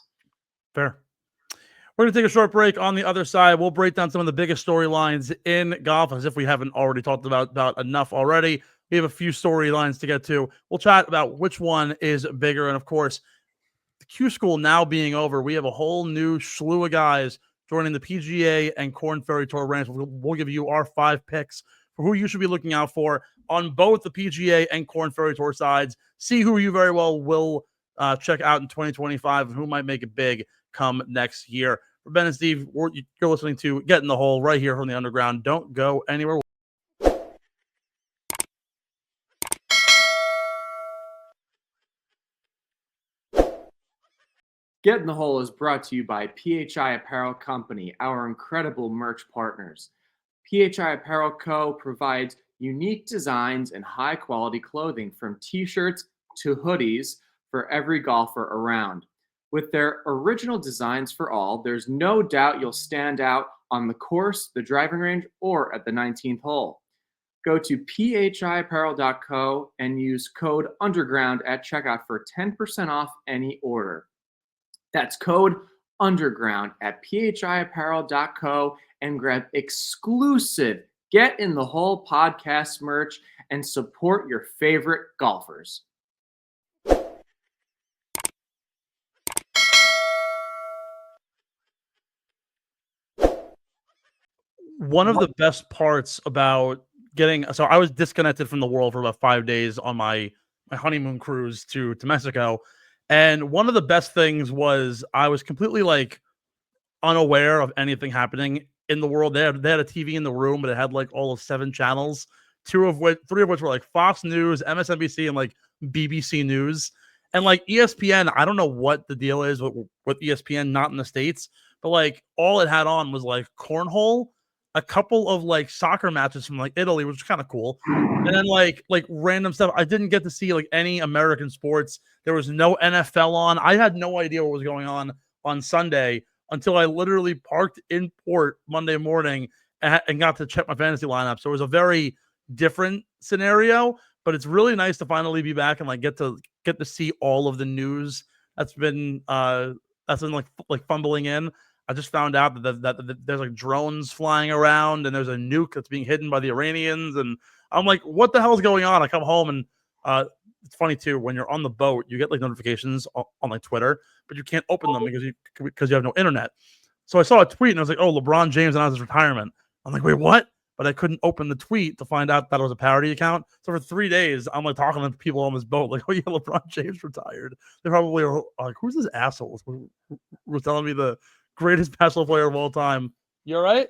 Fair. We're going to take a short break. On the other side, we'll break down some of the biggest storylines in golf, as if we haven't already talked about enough already. We have a few storylines to get to. We'll chat about which one is bigger. And of course, the Q School now being over, we have a whole new slew of guys joining the PGA and Korn Ferry Tour ranks. We'll give you our 5 picks for who you should be looking out for on both the PGA and Korn Ferry Tour sides. See who you very well will check out in 2025 and who might make it big come next year. For Ben and Steve, you're listening to Get in the Hole right here from the Underground. Don't go anywhere. Get in the Hole is brought to you by PHI Apparel Company, our incredible merch partners. PHI Apparel Co. provides unique designs and high-quality clothing from T-shirts to hoodies for every golfer around. With their original designs for all, there's no doubt you'll stand out on the course, the driving range, or at the 19th hole. Go to phiapparel.co and use code UNDERGROUND at checkout for 10% off any order. That's code UNDERGROUND at phiapparel.co and grab exclusive Get in the Hole podcast merch and support your favorite golfers. One of the best parts about so I was disconnected from the world for about 5 days on my honeymoon cruise to Mexico. And one of the best things was I was completely like unaware of anything happening in the world. They had a TV in the room, but it had like all of 7 channels, 3 of which were like Fox News, MSNBC, and like BBC News. And like ESPN, I don't know what the deal is with ESPN, not in the States, but like all it had on was like cornhole, a couple of like soccer matches from like Italy, which was kind of cool. And then like random stuff. I didn't get to see like any American sports. There was no NFL on. I had no idea what was going on Sunday until I literally parked in port Monday morning and got to check my fantasy lineup. So it was a very different scenario, but it's really nice to finally be back and like get to see all of the news that's been like fumbling in. I just found out that there's like drones flying around and there's a nuke that's being hidden by the Iranians, and I'm like, what the hell is going on? I come home and it's funny too, when you're on the boat, you get like notifications on like Twitter, but you can't open them because you have no internet. So I saw a tweet and I was like, oh, LeBron James announced his retirement. I'm like, wait, what? But I couldn't open the tweet to find out that it was a parody account. So for 3 days, I'm like talking to people on this boat, like, oh yeah, LeBron James retired. They probably are like, who's this asshole who's telling me the greatest basketball player of all time? You all right?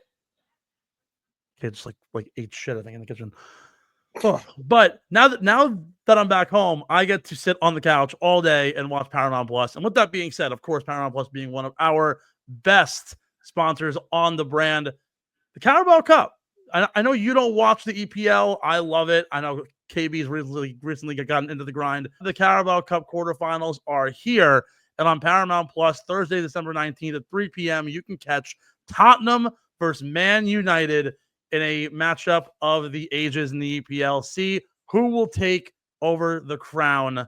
Okay, just like ate shit, I think, in the kitchen. Oh, but now that I'm back home, I get to sit on the couch all day and watch Paramount Plus. And with that being said, of course, Paramount Plus being one of our best sponsors on the brand, the Carabao Cup. I know you don't watch the EPL. I love it. I know KB's recently gotten into the grind. The Carabao Cup quarterfinals are here, and on Paramount Plus, Thursday, December 19th at 3 p.m., you can catch Tottenham versus Man United in a matchup of the ages in the EPL. See who will take over the crown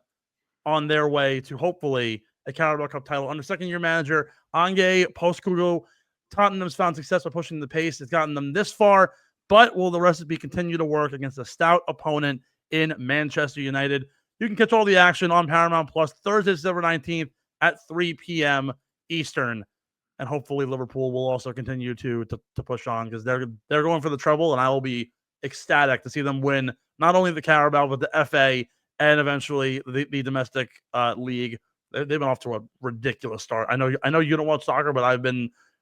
on their way to hopefully a Carabao Cup title. Under second-year manager Ange Postecoglou, Tottenham's found success by pushing the pace. It's gotten them this far, but will the recipe continue to work against a stout opponent in Manchester United? You can catch all the action on Paramount Plus Thursday, December 19th at 3 p.m. Eastern. And hopefully Liverpool will also continue to push on, because they're going for the treble, and I will be ecstatic to see them win not only the Carabao but the FA and eventually the domestic league. They've been off to a ridiculous start. I know you don't watch soccer, but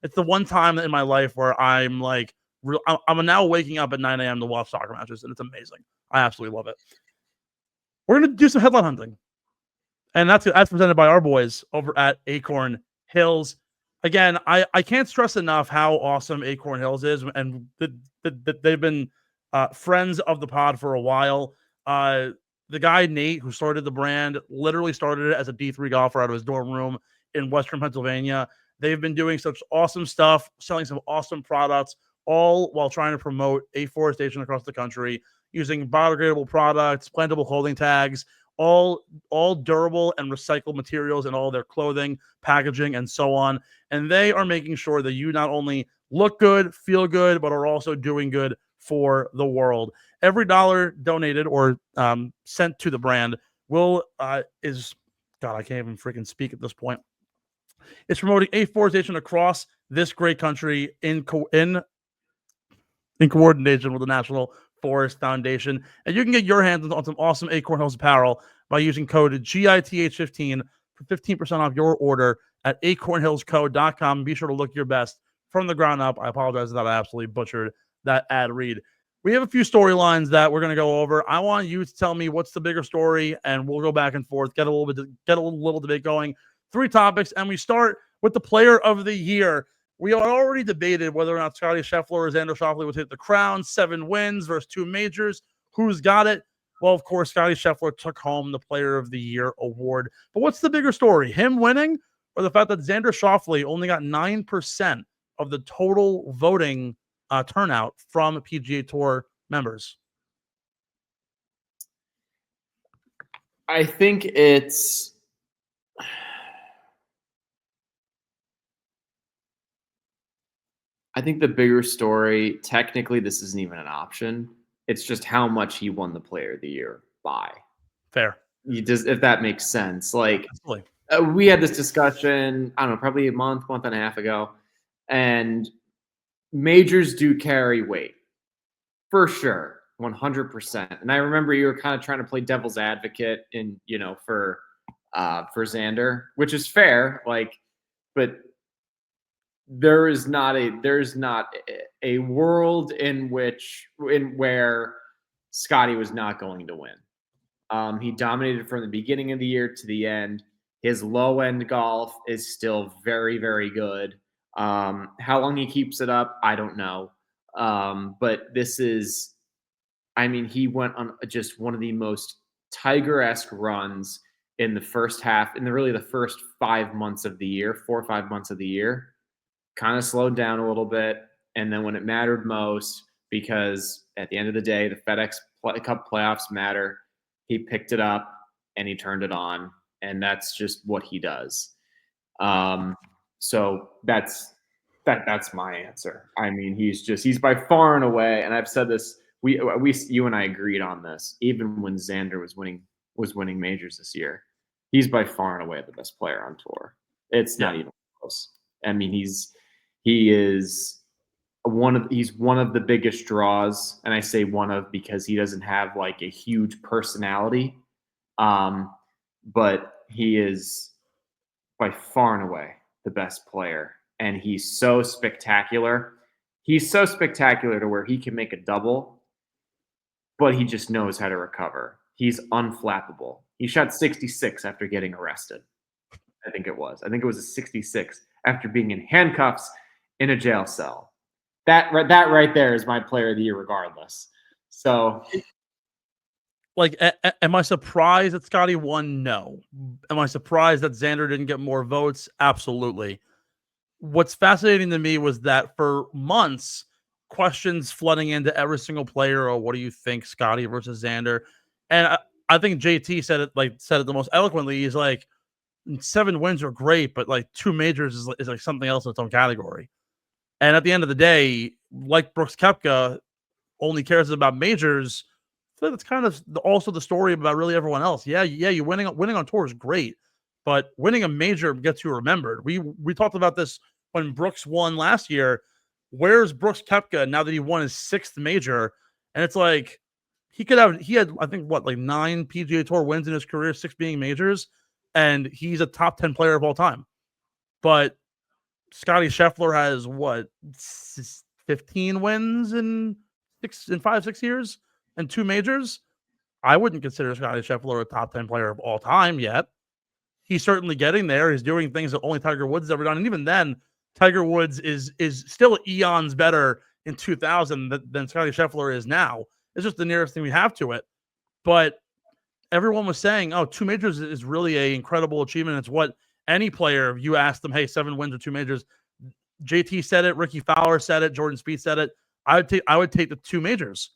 it's the one time in my life where I'm like, I'm now waking up at 9 a.m. to watch soccer matches, and it's amazing. I absolutely love it. We're going to do some headline hunting, and that's presented by our boys over at Acorn Hills. Again, I can't stress enough how awesome Acorn Hills is, and they've been friends of the pod for a while. The guy, Nate, who started the brand, literally started it as a D3 golfer out of his dorm room in Western Pennsylvania. They've been doing such awesome stuff, selling some awesome products, all while trying to promote afforestation across the country, using biodegradable products, plantable clothing tags, all durable and recycled materials in all their clothing, packaging, and so on. And they are making sure that you not only look good, feel good, but are also doing good for the world. Every dollar donated or sent to the brand God, I can't even freaking speak at this point. It's promoting afforestation across this great country in coordination with the National Forest Foundation. And you can get your hands on some awesome Acorn Hills apparel by using code GITH15 for 15% off your order at acornhillsco.com. Be sure to look your best from the ground up. I apologize that I absolutely butchered that ad read. We have a few storylines that we're going to go over. I want you to tell me what's the bigger story, and we'll go back and forth, get a little debate going. 3 topics, and we start with the player of the year. We already debated whether or not Scottie Scheffler or Xander Schauffele would hit the crown. 7 wins versus 2 majors. Who's got it? Well, of course, Scottie Scheffler took home the Player of the Year award. But what's the bigger story? Him winning, or the fact that Xander Schauffele only got 9% of the total voting turnout from PGA Tour members? I think the bigger story, technically, this isn't even an option. It's just how much he won the Player of the Year by. Fair. If that makes sense. Like, yeah, we had this discussion, I don't know, probably a month and a half ago, and majors do carry weight, for sure. 100%. And I remember you were kind of trying to play devil's advocate for Xander, which is fair. But there's not a world where Scotty was not going to win. He dominated from the beginning of the year to the end. His low end golf is still very, very good. How long he keeps it up, I don't know. But this is, he went on just one of the most Tiger-esque runs in the first half, in the first 5 months of the year, 4 or 5 months of the year. Kind of slowed down a little bit. And then when it mattered most, because at the end of the day, the FedEx Cup playoffs matter, he picked it up and he turned it on. And that's just what he does. So that's my answer. He's by far and away, and I've said this, you and I agreed on this, even when Xander was winning majors this year. He's by far and away the best player on tour. It's not even close. He's one of the biggest draws, and I say one of because he doesn't have like a huge personality. But he is by far and away the best player, and he's so spectacular. He's so spectacular to where he can make a double, but he just knows how to recover. He's unflappable. He shot 66 after getting arrested. I think it was a 66 after being in handcuffs in a jail cell. That right there is my player of the year regardless. So, am I surprised that Scotty won? No. Am I surprised that Xander didn't get more votes? Absolutely. What's fascinating to me was that for months, questions flooding into every single player. What do you think, Scotty versus Xander? And I think JT said it the most eloquently. He's like, 7 wins are great, but 2 majors is like something else in its own category. And at the end of the day, like Brooks Koepka only cares about majors. So that's kind of also the story about really everyone else. Yeah, you winning on tour is great, but winning a major gets you remembered. We talked about this when Brooks won last year. Where's Brooks Koepka now that he won his 6th major? And it's like he had I think 9 PGA Tour wins in his career, 6 being majors, and he's a top 10 player of all time. But Scotty Scheffler has 15 wins in 5-6 years and 2 majors. I wouldn't consider Scotty Scheffler a top 10 player of all time yet. He's certainly getting there. He's doing things that only Tiger Woods has ever done. And even then, Tiger Woods is still eons better in 2000 than Scotty Scheffler is now. It's just the nearest thing we have to it. But everyone was saying, 2 majors is really an incredible achievement. It's what any player, if you ask them, hey, 7 wins or 2 majors, JT said it, Ricky Fowler said it, Jordan Spieth said it. I would take the 2 majors.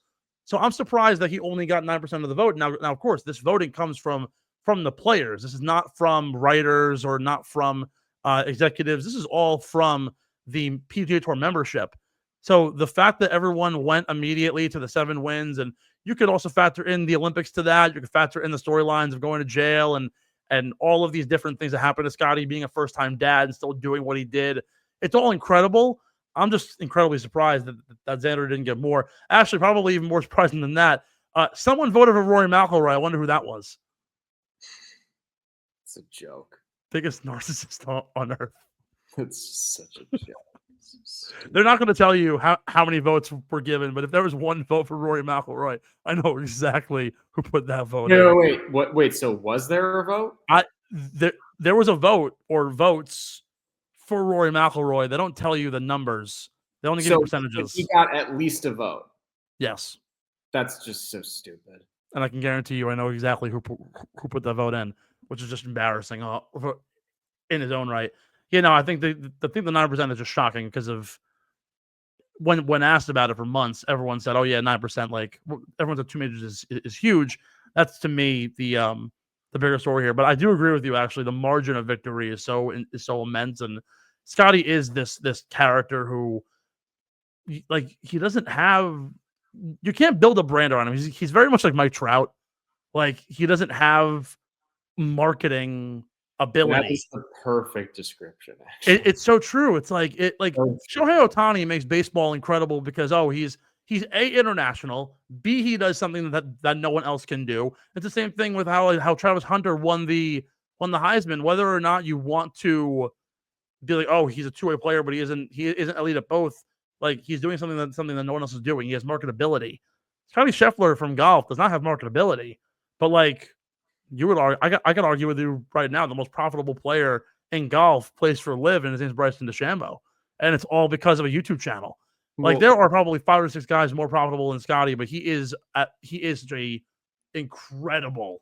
So I'm surprised that he only got 9% of the vote. Now, of course, this voting comes from the players. This is not from writers or not from executives. This is all from the PGA Tour membership. So the fact that everyone went immediately to the 7 wins, and you could also factor in the Olympics to that. You could factor in the storylines of going to jail and all of these different things that happened to Scotty being a first-time dad and still doing what he did. It's all incredible. I'm just incredibly surprised that Xander didn't get more. Actually, probably even more surprising than that. Someone voted for Rory McIlroy. I wonder who that was. It's a joke. Biggest narcissist on earth. It's such a joke. They're not going to tell you how many votes were given, but if there was 1 vote for Rory McIlroy, I know exactly who put that vote in. No, wait. So was there a vote? There was a vote or votes for Rory McIlroy. They don't tell you the numbers. They only give you percentages. He got at least a vote. Yes. That's just so stupid. And I can guarantee you I know exactly who put that vote in, which is just embarrassing in his own right. I think the 9% is just shocking because of when asked about it for months, everyone said, "Oh yeah, 9%." Like everyone said, 2 majors is huge. That's to me the bigger story here. But I do agree with you. Actually, the margin of victory is so immense, and Scotty is this character who, he doesn't have. You can't build a brand around him. He's very much like Mike Trout. Like he doesn't have marketing ability. That is the perfect description. It's so true. It's like Shohei Ohtani makes baseball incredible because he's he's A, international, B, he does something that no one else can do. It's the same thing with how Travis Hunter won the Heisman. Whether or not you want to be like, oh, he's a two-way player, but he isn't elite at both. Like, he's doing something that no one else is doing. He has marketability. Scotty Scheffler from golf does not have marketability, but like, you would argue, I could argue with you right now, the most profitable player in golf plays for LIV, and his name's Bryson DeChambeau, and it's all because of a YouTube channel. Like, there are probably 5 or 6 guys more profitable than Scotty, but he is such a incredible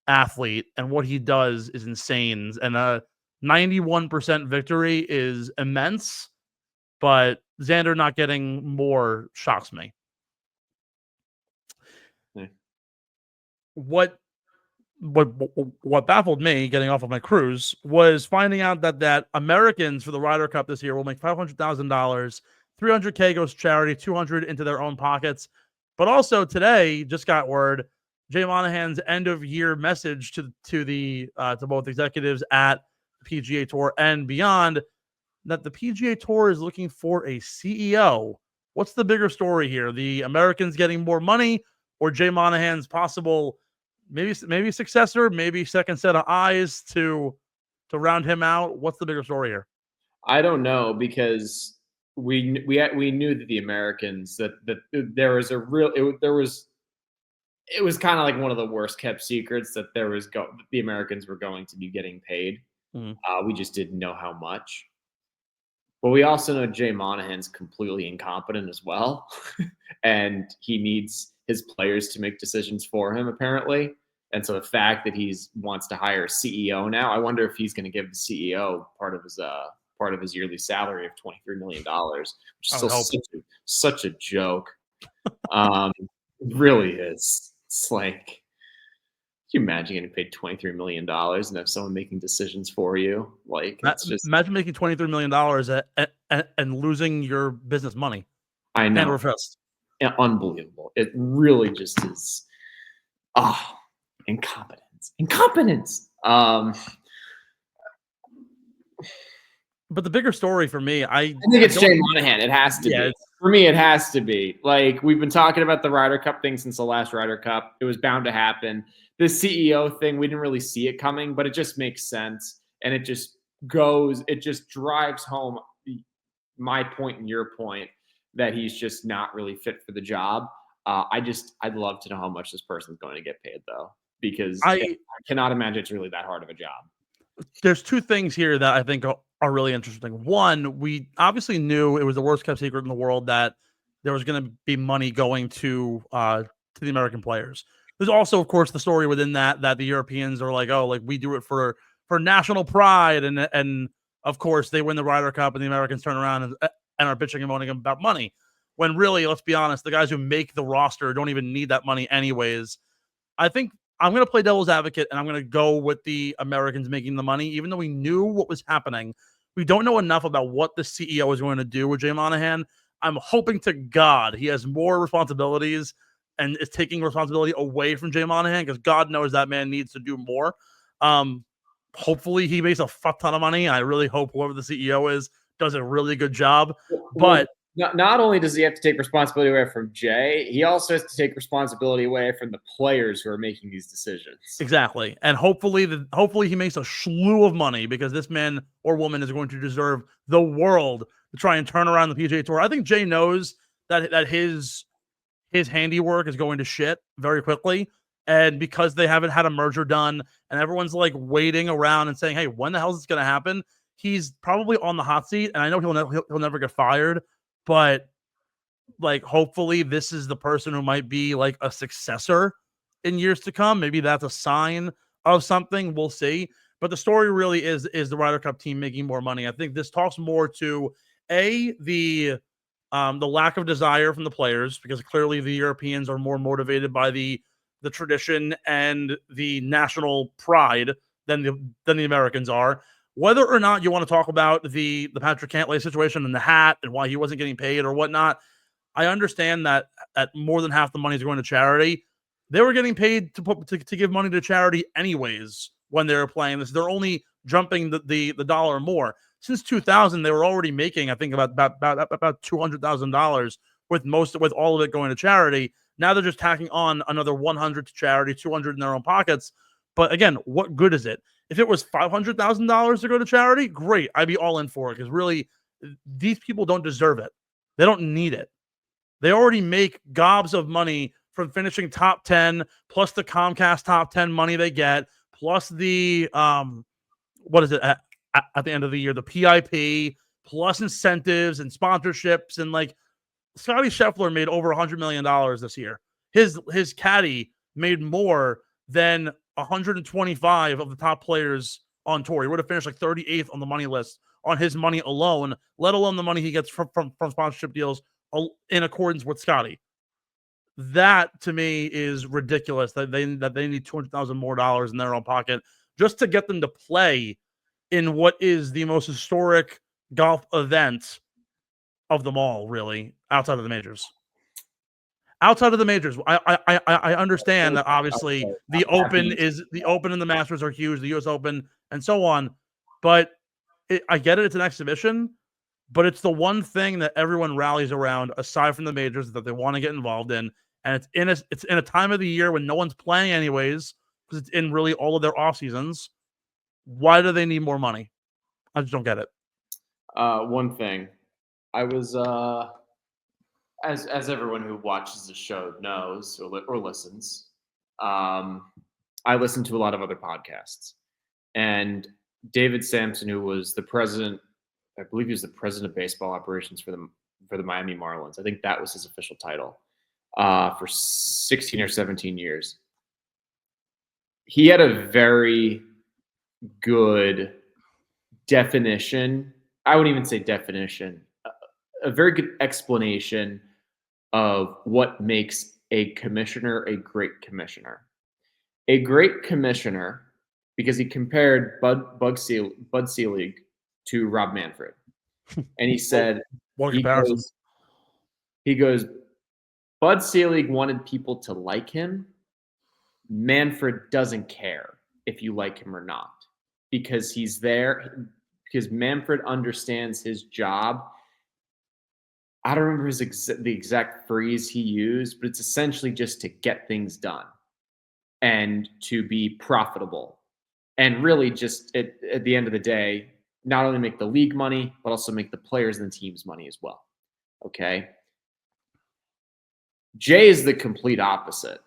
athlete, and what he does is insane. And a 91% victory is immense, but Xander not getting more shocks me. Yeah. What baffled me getting off of my cruise was finding out that Americans for the Ryder Cup this year will make $500,000. $300K goes to charity, $200 into their own pockets. But also today, just got word, Jay Monahan's end of year message to both executives at the PGA Tour and beyond, that the PGA Tour is looking for a CEO. What's the bigger story here? The Americans getting more money, or Jay Monahan's possible maybe successor, maybe second set of eyes to round him out? What's the bigger story here? I don't know, because we knew that the Americans, that there was a real it was kind of like one of the worst kept secrets that the Americans were going to be getting paid. We just didn't know how much. But we also know Jay Monahan's completely incompetent as well, and he needs his players to make decisions for him, apparently. And so the fact that he wants to hire a CEO now, I wonder if he's going to give the CEO part of his yearly salary of $23 million, which is still such a joke. It really is. It's like, can you imagine getting paid $23 million and have someone making decisions for you? Like, imagine making $23 million and losing your business money. I know. Hand over fist. Yeah, unbelievable. It really just is. Incompetence. But the bigger story for me, I think it's Jay Monahan. It has to be. For me, it has to be. Like, we've been talking about the Ryder Cup thing since the last Ryder Cup. It was bound to happen. This CEO thing, we didn't really see it coming, but it just makes sense. And it just drives home my point and your point that he's just not really fit for the job. I'd love to know how much this person's going to get paid, though, because I cannot imagine it's really that hard of a job. There's 2 things here that I think are really interesting. One, we obviously knew it was the worst kept secret in the world that there was going to be money going to the American players. There's also, of course, the story within that the Europeans are like, oh, like, we do it for national pride, and of course they win the Ryder Cup, and the Americans turn around and are bitching and moaning about money. When really, let's be honest, the guys who make the roster don't even need that money anyways. I think I'm going to play devil's advocate, and I'm going to go with the Americans making the money, even though we knew what was happening. We don't know enough about what the CEO is going to do with Jay Monahan. I'm hoping to God he has more responsibilities and is taking responsibility away from Jay Monahan, because God knows that man needs to do more. Hopefully he makes a fuck ton of money. I really hope whoever the CEO is does a really good job. But not only does he have to take responsibility away from Jay, he also has to take responsibility away from the players who are making these decisions. Exactly. And hopefully he makes a slew of money, because this man or woman is going to deserve the world to try and turn around the PGA Tour. I think Jay knows that his handiwork is going to shit very quickly. And because they haven't had a merger done and everyone's like waiting around and saying, hey, when the hell is this going to happen? He's probably on the hot seat. And I know he'll never get fired. But like, hopefully this is the person who might be like a successor in years to come. Maybe that's a sign of something. We'll see. But the story really is the Ryder Cup team making more money. I think this talks more to the lack of desire from the players, because clearly the Europeans are more motivated by the tradition and the national pride than the Americans are. Whether or not you want to talk about the Patrick Cantlay situation and the hat and why he wasn't getting paid or whatnot, I understand that more than half the money is going to charity. They were getting paid to give money to charity anyways when they were playing this. They're only jumping the dollar more. Since 2000, they were already making, I think, about $200,000 with all of it going to charity. Now they're just tacking on another 100 to charity, 200 in their own pockets. But again, what good is it? If it was $500,000 to go to charity, great. I'd be all in for it because really, these people don't deserve it. They don't need it. They already make gobs of money from finishing top 10, plus the Comcast top 10 money they get, plus the what is it at the end of the year, the PIP, plus incentives and sponsorships, and like Scotty Scheffler made over $100 million this year. His caddy made more than 125 of the top players on tour. He would have finished like 38th on the money list on his money alone, let alone the money he gets from sponsorship deals in accordance with Scotty. That to me is ridiculous that they need $200,000 more in their own pocket just to get them to play in what is the most historic golf event of them all, really, outside of the majors. Outside of the majors, I understand that obviously the Open and the Masters are huge, the U.S. Open and so on, but I get it, it's an exhibition, but it's the one thing that everyone rallies around aside from the majors that they want to get involved in, and it's in a time of the year when no one's playing anyways because it's in really all of their off seasons. Why do they need more money? I just don't get it. One thing, I was as everyone who watches the show knows or listens, I listen to a lot of other podcasts, and David Sampson, who was the president, I believe he was the president of baseball operations for the Miami Marlins. I think that was his official title for 16 or 17 years. He had a very good definition. I wouldn't even say definition. A very good explanation of what makes a commissioner a great commissioner. A great commissioner, because he compared Bud Selig to Rob Manfred. And he said, he goes, Bud Selig wanted people to like him. Manfred doesn't care if you like him or not, because he's there, because Manfred understands his job. I don't remember the exact phrase he used, but it's essentially just to get things done and to be profitable. And really just at the end of the day, not only make the league money, but also make the players and the teams money as well. Okay. Jay is the complete opposite.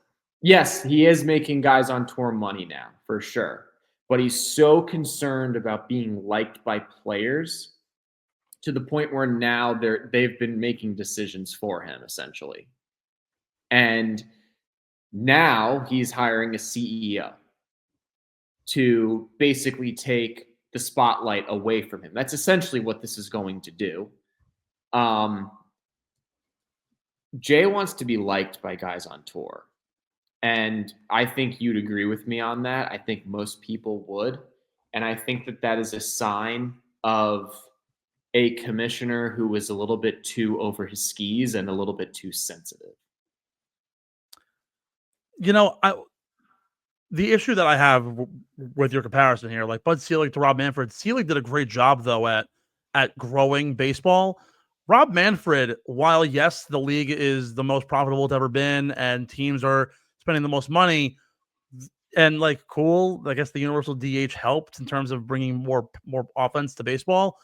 Yes, he is making guys on tour money now, for sure. But he's so concerned about being liked by players to the point where now they've been making decisions for him, essentially. And now he's hiring a CEO to basically take the spotlight away from him. That's essentially what this is going to do. Jay wants to be liked by guys on tour. And I think you'd agree with me on that. I think most people would. And I think that is a sign of a commissioner who was a little bit too over his skis and a little bit too sensitive. You know, the issue that I have with your comparison here, like Bud Selig to Rob Manfred, Selig did a great job, though, at growing baseball. Rob Manfred, while, yes, the league is the most profitable it's ever been and teams are spending the most money, and, like, cool, I guess the universal DH helped in terms of bringing more offense to baseball.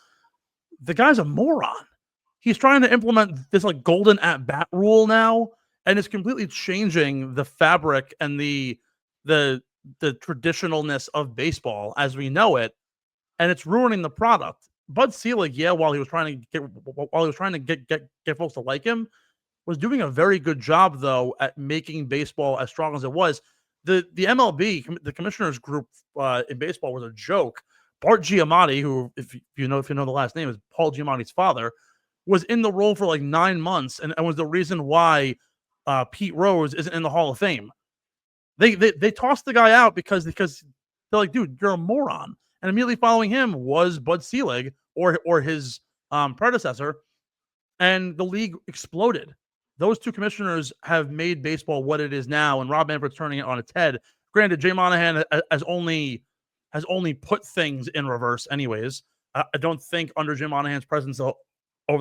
The guy's a moron. He's trying to implement this, like, golden at-bat rule now, and it's completely changing the fabric and the traditionalness of baseball as we know it, and it's ruining the product. Bud Selig, while he was trying to get folks to like him, was doing a very good job, though, at making baseball as strong as it was. The MLB, the commissioners group in baseball, was a joke. Bart Giamatti, who, if you know the last name, is Paul Giamatti's father, was in the role for like 9 months, and was the reason why Pete Rose isn't in the Hall of Fame. They tossed the guy out because they're like, dude, you're a moron. And immediately following him was Bud Selig or his predecessor, and the league exploded. Those two commissioners have made baseball what it is now, and Rob Manfred's turning it on its head. Granted, Jay Monahan has only put things in reverse anyways. I don't think under Jim Monahan's presence over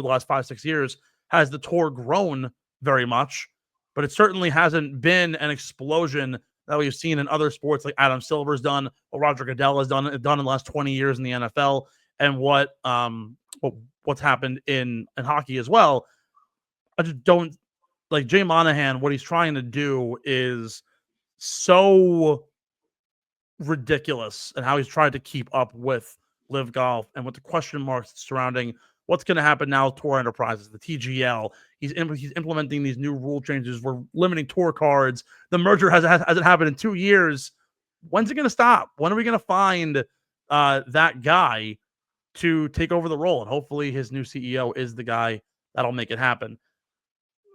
the last 5-6 years has the tour grown very much, but it certainly hasn't been an explosion that we've seen in other sports, like Adam Silver's done, what Roger Goodell has done in the last 20 years in the NFL, and what's happened in hockey as well. I just don't like Jay Monahan. What he's trying to do is so ridiculous, and how he's tried to keep up with LIV Golf and with the question marks surrounding what's going to happen now with Tour Enterprises, the TGL. He's implementing these new rule changes. We're limiting tour cards. The merger hasn't happened in 2 years. When's it going to stop? When are we going to find that guy to take over the role? And hopefully his new CEO is the guy that'll make it happen.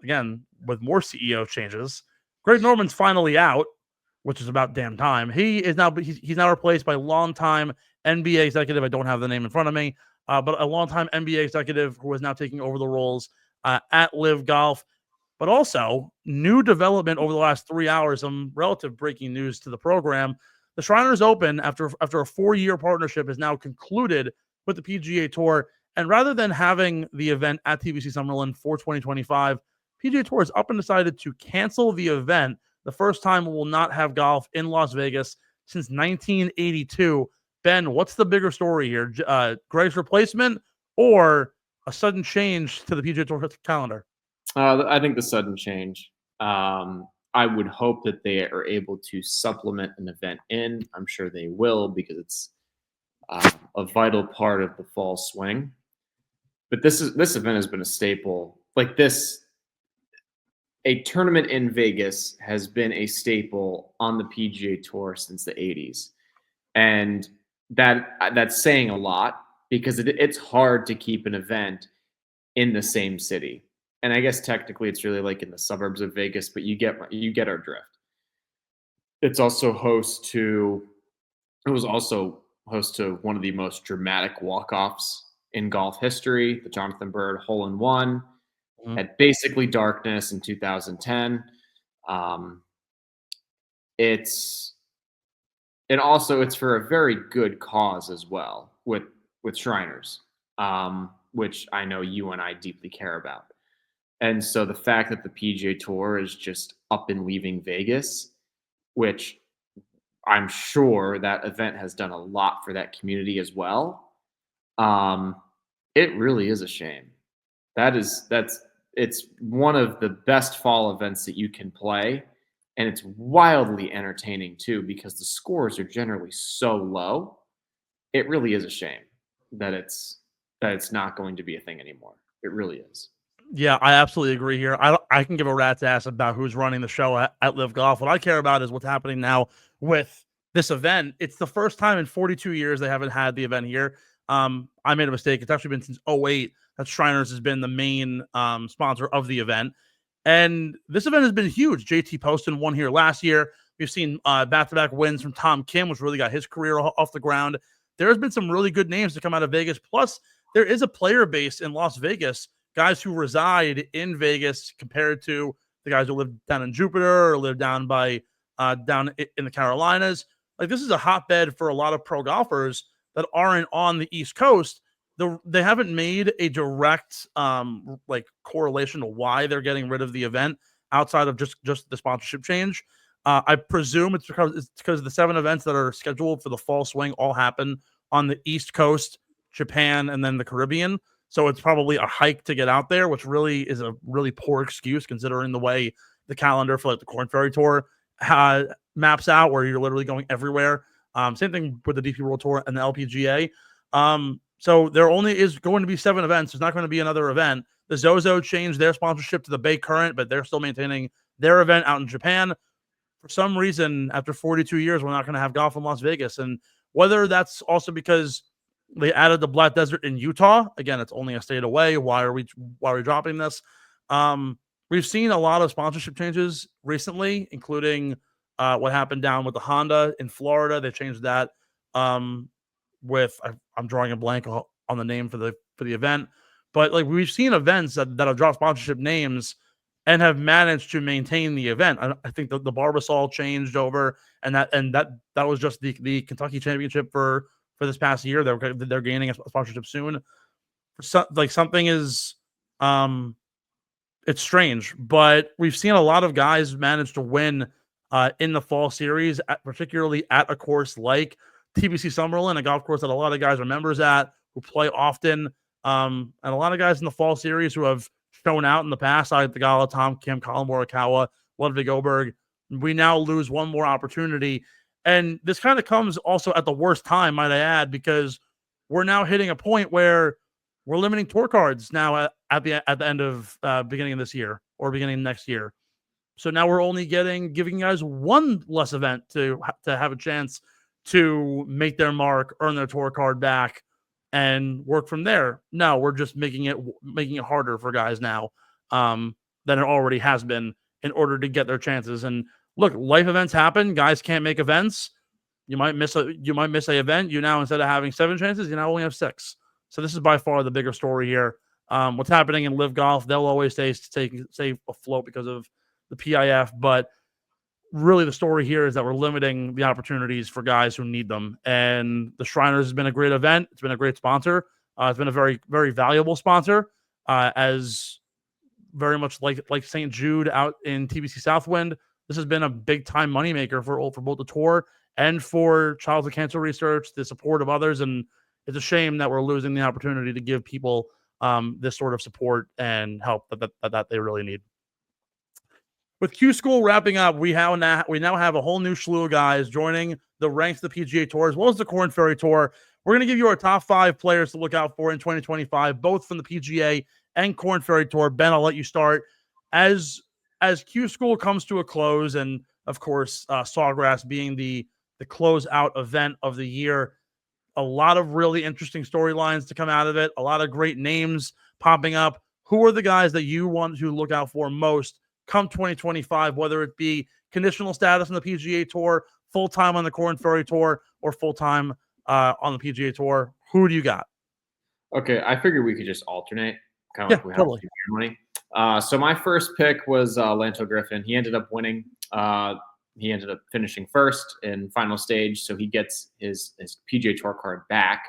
Again, with more CEO changes, Greg Norman's finally out, which is about damn time. He's now replaced by longtime NBA executive. I don't have the name in front of me, but a longtime NBA executive who is now taking over the roles at LIV Golf. But also, new development over the last 3 hours, some relative breaking news to the program. The Shriners Open, after a 4-year partnership, is now concluded with the PGA Tour. And rather than having the event at TPC Summerlin for 2025, PGA Tour has up and decided to cancel the event. The first time we will not have golf in Las Vegas since 1982. Ben, what's the bigger story here? Greg's replacement or a sudden change to the PGA Tour calendar? I think the sudden change. I would hope that they are able to supplement an event in. I'm sure they will, because it's a vital part of the fall swing. But this event has been a staple. Like this, a tournament in Vegas has been a staple on the PGA Tour since the 80s. And that's saying a lot, because it's hard to keep an event in the same city. And I guess technically it's really like in the suburbs of Vegas, but you get our drift. It was also host to one of the most dramatic walk-offs in golf history, the Jonathan Bird hole-in-one at basically darkness in 2010. It's for a very good cause as well with Shriners, which I know you and I deeply care about. And so the fact that the PGA Tour is just up and leaving Vegas, which I'm sure that event has done a lot for that community as well. It really is a shame. It's one of the best fall events that you can play. And it's wildly entertaining too, because the scores are generally so low. It really is a shame that it's not going to be a thing anymore. It really is. Yeah, I absolutely agree here. I can give a rat's ass about who's running the show at LIV Golf. What I care about is what's happening now with this event. It's the first time in 42 years they haven't had the event here. I made a mistake. It's actually been since 2008 that Shriners has been the main sponsor of the event. And this event has been huge. JT Poston won here last year. We've seen back-to-back wins from Tom Kim, which really got his career off the ground. There's been some really good names to come out of Vegas. Plus, there is a player base in Las Vegas, guys who reside in Vegas compared to the guys who live down in Jupiter or live down down in the Carolinas. Like, this is a hotbed for a lot of pro golfers that aren't on the East Coast. They haven't made a direct correlation to why they're getting rid of the event outside of just the sponsorship change. I presume it's because the 7 events that are scheduled for the fall swing all happen on the East Coast, Japan, and then the Caribbean. So it's probably a hike to get out there, which really is a really poor excuse considering the way the calendar for the Corn Ferry Tour maps out, where you're literally going everywhere. Same thing with the DP World Tour and the LPGA. So there only is going to be 7 events. There's not going to be another event. The Zozo changed their sponsorship to the Bay Current, but they're still maintaining their event out in Japan. For some reason, after 42 years, we're not going to have golf in Las Vegas. And whether that's also because they added the Black Desert in Utah. Again, it's only a state away. Why are we dropping this? We've seen a lot of sponsorship changes recently, including what happened down with the Honda in Florida. They changed that with I'm drawing a blank on the name for the event, but like we've seen events that have dropped sponsorship names and have managed to maintain the event. I think the Barbasol changed over, and that was just the Kentucky Championship for this past year. They're gaining a sponsorship soon. Something is it's strange, but we've seen a lot of guys manage to win in the fall series, particularly at a course like TPC Summerlin, a golf course that a lot of guys are members at, who play often, and a lot of guys in the fall series who have shown out in the past, like the Gala, Tom Kim, Colin Morikawa, Ludwig Oberg. We now lose one more opportunity, and this kind of comes also at the worst time, might I add, because we're now hitting a point where we're limiting tour cards now at the end of beginning of this year or beginning of next year. So now we're only giving you guys one less event to have a chance to make their mark, earn their tour card back, and work from there. No, we're just making it harder for guys now than it already has been in order to get their chances. And look, life events happen. Guys can't make events. You might miss a event. You now, instead of having 7 chances, you now only have 6. So this is by far the bigger story here. What's happening in LIV Golf, they'll always stay afloat because of the PIF, but really the story here is that we're limiting the opportunities for guys who need them. And the Shriners has been a great event. It's been a great sponsor. It's been a very, very valuable sponsor, as very much like St. Jude out in TBC Southwind. This has been a big time moneymaker for both the tour and for childhood cancer research, the support of others. And it's a shame that we're losing the opportunity to give people this sort of support and help that they really need. With Q School wrapping up, we now have a whole new slew of guys joining the ranks of the PGA Tour as well as the Korn Ferry Tour. We're going to give you our top 5 players to look out for in 2025, both from the PGA and Korn Ferry Tour. Ben, I'll let you start. As Q School comes to a close, and of course, Sawgrass being the closeout event of the year, a lot of really interesting storylines to come out of it. A lot of great names popping up. Who are the guys that you want to look out for most come 2025, whether it be conditional status on the PGA Tour, full-time on the Korn Ferry Tour, or full-time on the PGA Tour? Who do you got? Okay, I figured we could just alternate, kind of like we totally. have money. So my first pick was Lanto Griffin. He ended up winning. He ended up finishing first in final stage, so he gets his PGA Tour card back.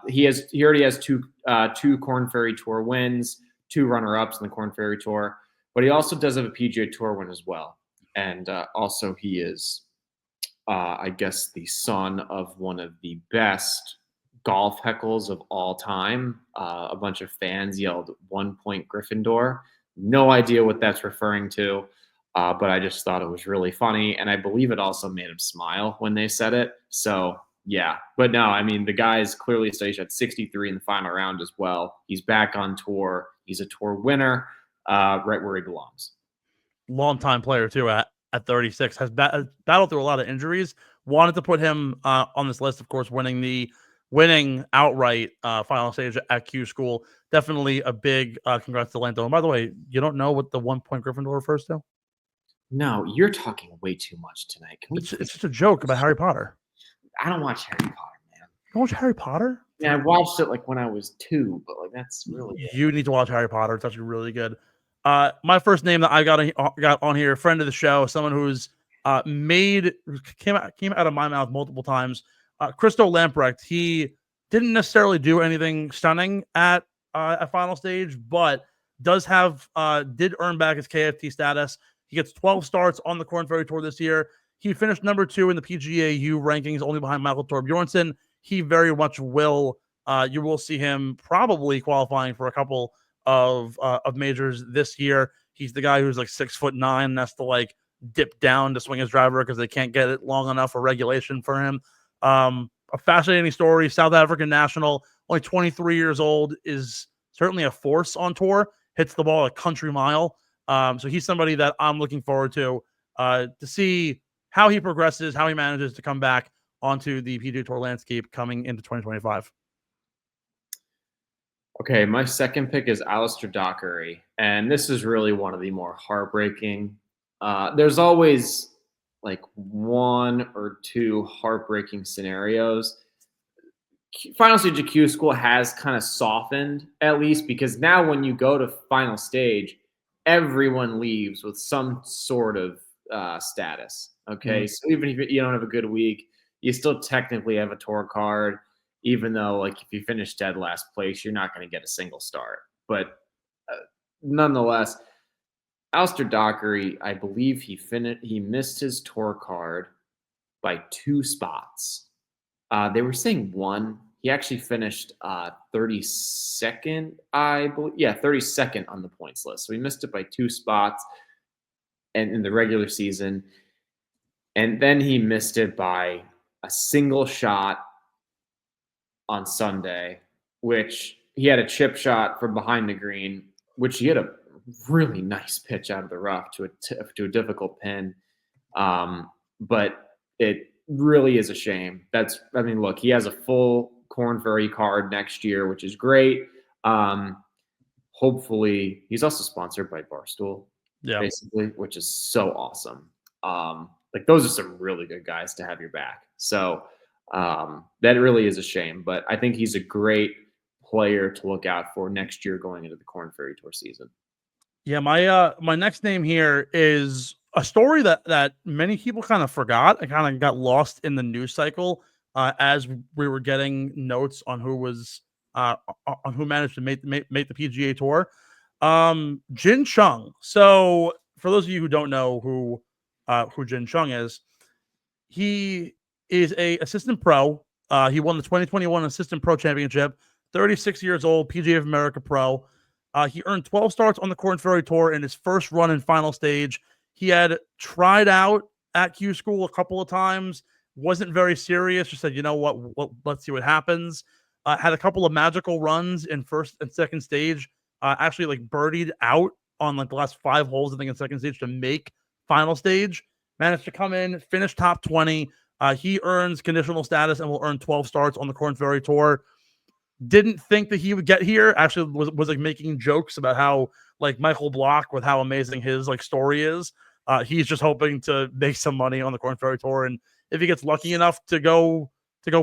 He already has two Korn Ferry Tour wins, 2 runner-ups in the Korn Ferry Tour. But he also does have a PGA Tour win as well. And also he is, I guess, the son of one of the best golf heckles of all time. A bunch of fans yelled 1 point Gryffindor. No idea what that's referring to, but I just thought it was really funny. And I believe it also made him smile when they said it. So, yeah. But no, I mean, the guy is clearly staged at 63 in the final round as well. He's back on tour. He's a tour winner. Right where he belongs. Long-time player, too, at 36. Has battled through a lot of injuries. Wanted to put him on this list, of course, winning outright final stage at Q School. Definitely a big congrats to Lanto. And by the way, you don't know what the 1 point Gryffindor refers to? No, you're talking way too much tonight. It's just a joke about Harry Potter. I don't watch Harry Potter, man. You don't watch Harry Potter? Yeah, I watched it like when I was 2, but like that's really You need to watch Harry Potter. It's actually really good. My first name that I got on here, friend of the show, someone who's came out of my mouth multiple times. Christo Lamprecht. He didn't necessarily do anything stunning at final stage, but did earn back his KFT status. He gets 12 starts on the Korn Ferry Tour this year. He finished number 2 in the PGA U rankings, only behind Michael Thorbjornsen. He very much will. You will see him probably qualifying for a couple of majors this year. He's the guy who's like 6'9", and has to like dip down to swing his driver because they can't get it long enough for regulation for him. A fascinating story. South African national, only 23 years old, is certainly a force on tour. Hits the ball a country mile. So he's somebody that I'm looking forward to see how he progresses, how he manages to come back onto the PGA Tour landscape coming into 2025. Okay, my second pick is Alistair Dockery, and this is really one of the more heartbreaking. There's always like 1 or 2 heartbreaking scenarios. Final stage of Q School has kind of softened, at least, because now when you go to final stage, everyone leaves with some sort of status. Okay, so even if you don't have a good week, you still technically have a tour card. Even though, like, if you finish dead last place, you're not going to get a single start. But nonetheless, Alistair Dockery, I believe he missed his tour card by 2 spots. They were saying 1. He actually finished 32nd, I believe. Yeah, 32nd on the points list. So he missed it by 2 spots and in the regular season. And then he missed it by a single shot on Sunday, which he had a chip shot from behind the green, which he had a really nice pitch out of the rough to a difficult pin. But it really is a shame. Look, he has a full Korn Ferry card next year, which is great. Hopefully, he's also sponsored by Barstool, basically, which is so awesome. Those are some really good guys to have your back. So that really is a shame. But I think he's a great player to look out for next year going into the Korn Ferry Tour season. Yeah, my next name here is a story that many people kind of forgot. It kind of got lost in the news cycle as we were getting notes on who was on who managed to make the PGA Tour. Jin Chung. So for those of you who don't know who Jin Chung is, he is a assistant pro. He won the 2021 Assistant Pro Championship. 36 years old, PGA of America pro. He earned 12 starts on the Korn Ferry Tour in his first run in final stage. He had tried out at Q School a couple of times, wasn't very serious, just said, you know what, let's see what happens. Had a couple of magical runs in first and second stage, actually birdied out on the last 5 holes, I think, in second stage to make final stage. Managed to come in, finish top 20. He earns conditional status and will earn 12 starts on the Korn Ferry Tour. Didn't think that he would get here. Actually was making jokes about how Michael Block with how amazing his story is. He's just hoping to make some money on the Korn Ferry Tour, and if he gets lucky enough to go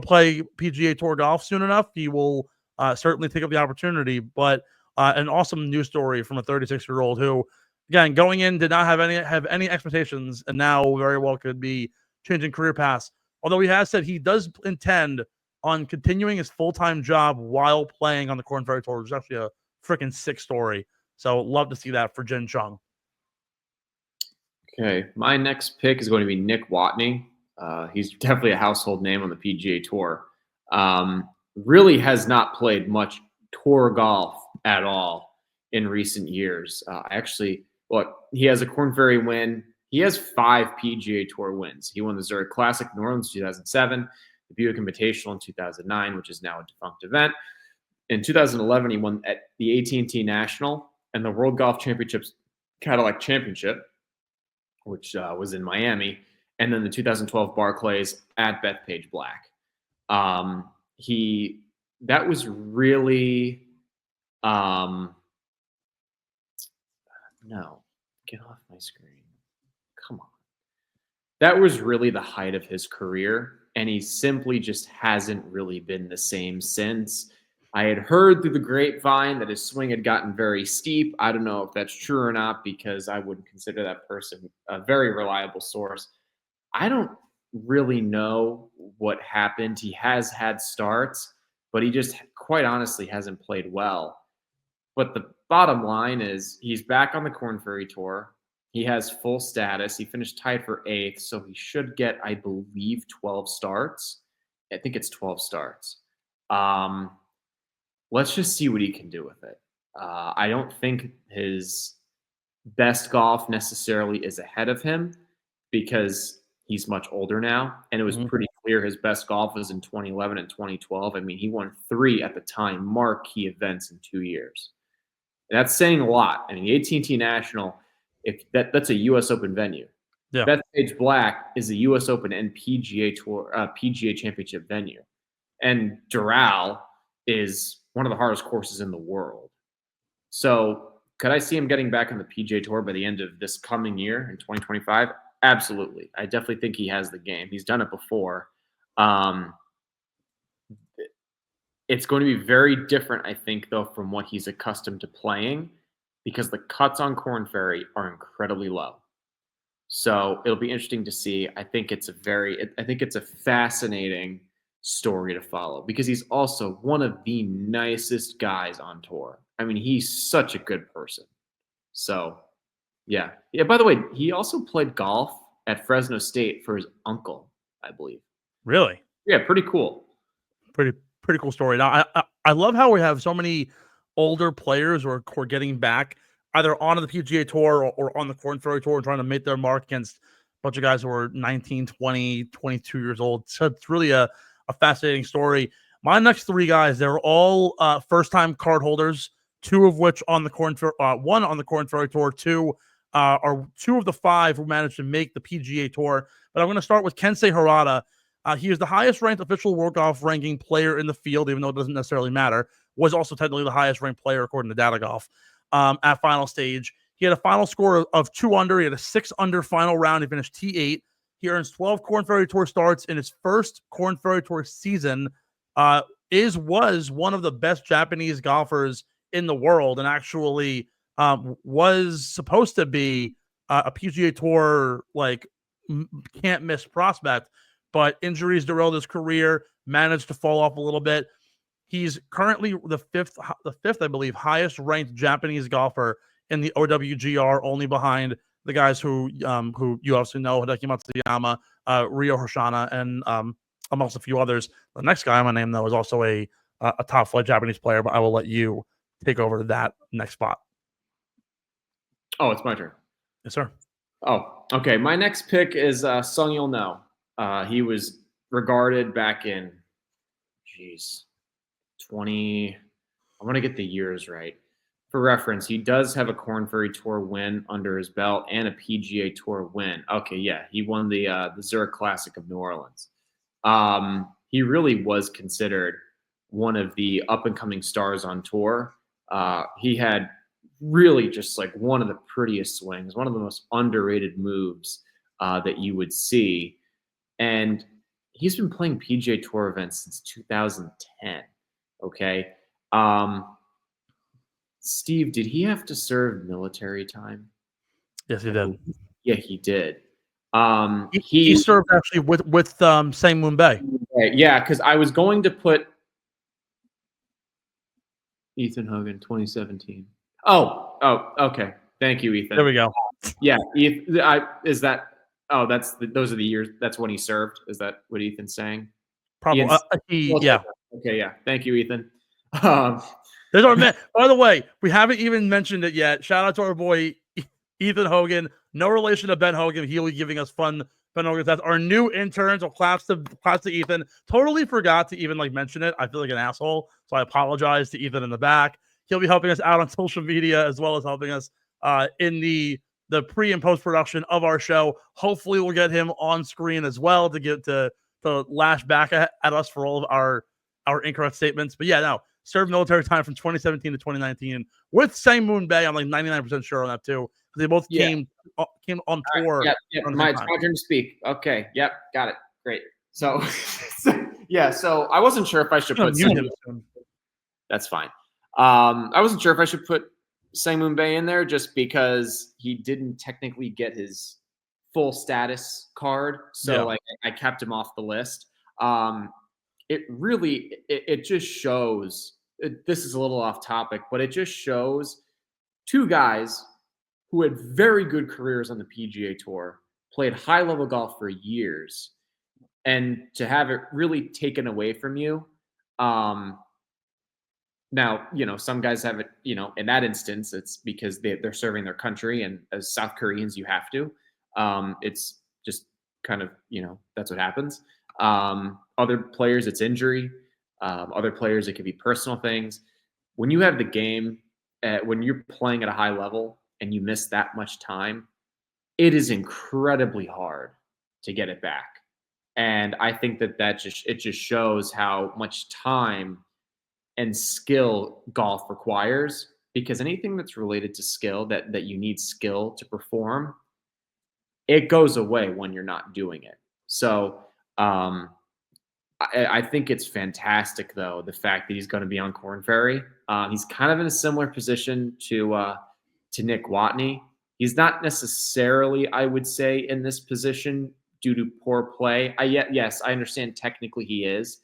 play PGA Tour golf soon enough, he will certainly take up the opportunity. But an awesome news story from a 36-year-old who, again, going in did not have any expectations, and now very well could be changing career paths. Although he has said he does intend on continuing his full-time job while playing on the Korn Ferry Tour, which is actually a freaking sick story. So love to see that for Jin Chung. Okay, my next pick is going to be Nick Watney. He's definitely a household name on the PGA Tour. Really has not played much tour golf at all in recent years. He has a Korn Ferry win. He has 5 PGA Tour wins. He won the Zurich Classic New Orleans 2007, the Buick Invitational in 2009, which is now a defunct event. In 2011, he won at the AT&T National and the World Golf Championships Cadillac Championship, which was in Miami, and then the 2012 Barclays at Bethpage Black. That was really no, get off my screen. Come on. That was really the height of his career, and he simply just hasn't really been the same since. I had heard through the grapevine that his swing had gotten very steep. I don't know if that's true or not, because I wouldn't consider that person a very reliable source. I don't really know what happened. He has had starts, but he just quite honestly hasn't played well. But the bottom line is he's back on the Korn Ferry Tour. He has full status. He finished tied for 8th, so he should get, I believe, 12 starts. I think it's 12 starts. Let's just see what he can do with it. I don't think his best golf necessarily is ahead of him because he's much older now, and it was pretty clear his best golf was in 2011 and 2012. I mean, he won 3 at the time marquee events in 2 years. And that's saying a lot. I mean, the AT&T National, that's a U.S. Open venue. Yeah. Bethpage Black is a U.S. Open and PGA Tour, PGA Championship venue, and Doral is one of the hardest courses in the world. So, could I see him getting back on the PGA Tour by the end of this coming year in 2025? Absolutely. I definitely think he has the game. He's done it before. It's going to be very different, I think, though, from what he's accustomed to playing, because the cuts on Korn Ferry are incredibly low. So it'll be interesting to see. I think it's a fascinating story to follow, because he's also one of the nicest guys on tour. I mean, he's such a good person. So, yeah. Yeah, by the way, he also played golf at Fresno State for his uncle, I believe. Really? Yeah, pretty cool. Pretty cool story. Now, I love how we have so many older players who are getting back either onto the PGA Tour or on the Corn Ferry Tour and trying to make their mark against a bunch of guys who are 19, 20, 22 years old. So it's really a fascinating story. My next three guys, they're all first-time card holders, two of which on the one on the Corn Ferry Tour, two are two of the five who managed to make the PGA Tour. But I'm going to start with Kensei Harada. He is the highest-ranked official World Golf ranking player in the field, even though it doesn't necessarily matter. Was also technically the highest-ranked player according to Data Golf at final stage. He had a final score of 2 under. He had a 6 under final round. He finished T8. He earns 12 Corn Ferry Tour starts in his first Corn Ferry Tour season. Was one of the best Japanese golfers in the world, and actually was supposed to be a PGA Tour can't miss prospect. But injuries derailed his career, managed to fall off a little bit. He's currently the fifth, I believe, highest ranked Japanese golfer in the OWGR, only behind the guys who you obviously know, Hideki Matsuyama, Ryo Hoshina, and amongst a few others. The next guy I'm gonna name though is also a top flight Japanese player, but I will let you take over that next spot. Oh, it's my turn. Yes, sir. Oh, okay. My next pick is Sung Yul No. He was regarded back in, 20. I want to get the years right. For reference, he does have a Corn Ferry Tour win under his belt and a PGA Tour win. Okay, yeah, he won the Zurich Classic of New Orleans. He really was considered one of the up-and-coming stars on tour. He had really just like one of the prettiest swings, one of the most underrated moves that you would see. And he's been playing PGA Tour events since 2010. Okay. Steve, did he have to serve military time? Yes, he did. Yeah, he did. He served actually with Sang Moon Bae. Yeah, because I was going to put Ethan Hogan, 2017. Oh, okay. Thank you, Ethan. There we go. Yeah, those are the years. That's when he served. Is that what Ethan's saying? Probably. Yeah. Okay. Yeah. Thank you, Ethan. There's our man. By the way, we haven't even mentioned it yet. Shout out to our boy Ethan Hogan. No relation to Ben Hogan. He'll be giving us fun Ben Hogan. That's our new intern. So claps to Ethan. Totally forgot to even mention it. I feel like an asshole. So I apologize to Ethan in the back. He'll be helping us out on social media as well as helping us in the pre and post production of our show. Hopefully we'll get him on screen as well to get to lash back at us for all of our incorrect statements. But yeah, no, served military time from 2017 to 2019 with Sang Moon Bae. I'm 99% sure on that too. They both came on tour. My turn to speak. Okay. Yep. Got it. Great. So, so I wasn't sure if I should put him. That's fine. I wasn't sure if I should put Sang Moon Bae in there just because he didn't technically get his full status card. So I kept him off the list. It just shows, this is a little off topic, but it just shows two guys who had very good careers on the PGA Tour, played high-level golf for years, and to have it really taken away from you. Now, some guys have it, in that instance, it's because they're serving their country, and as South Koreans, you have to. It's just kind of, that's what happens. Other players, it's injury. Other players, it could be personal things. When you have the game, when you're playing at a high level and you miss that much time, it is incredibly hard to get it back. And I think that it just shows how much time and skill golf requires, because anything that's related to skill that you need skill to perform, it goes away when you're not doing it. So I think it's fantastic, though, the fact that he's going to be on Corn Ferry. He's kind of in a similar position to Nick Watney. He's not necessarily, I would say, in this position due to poor play. Yes, I understand technically he is,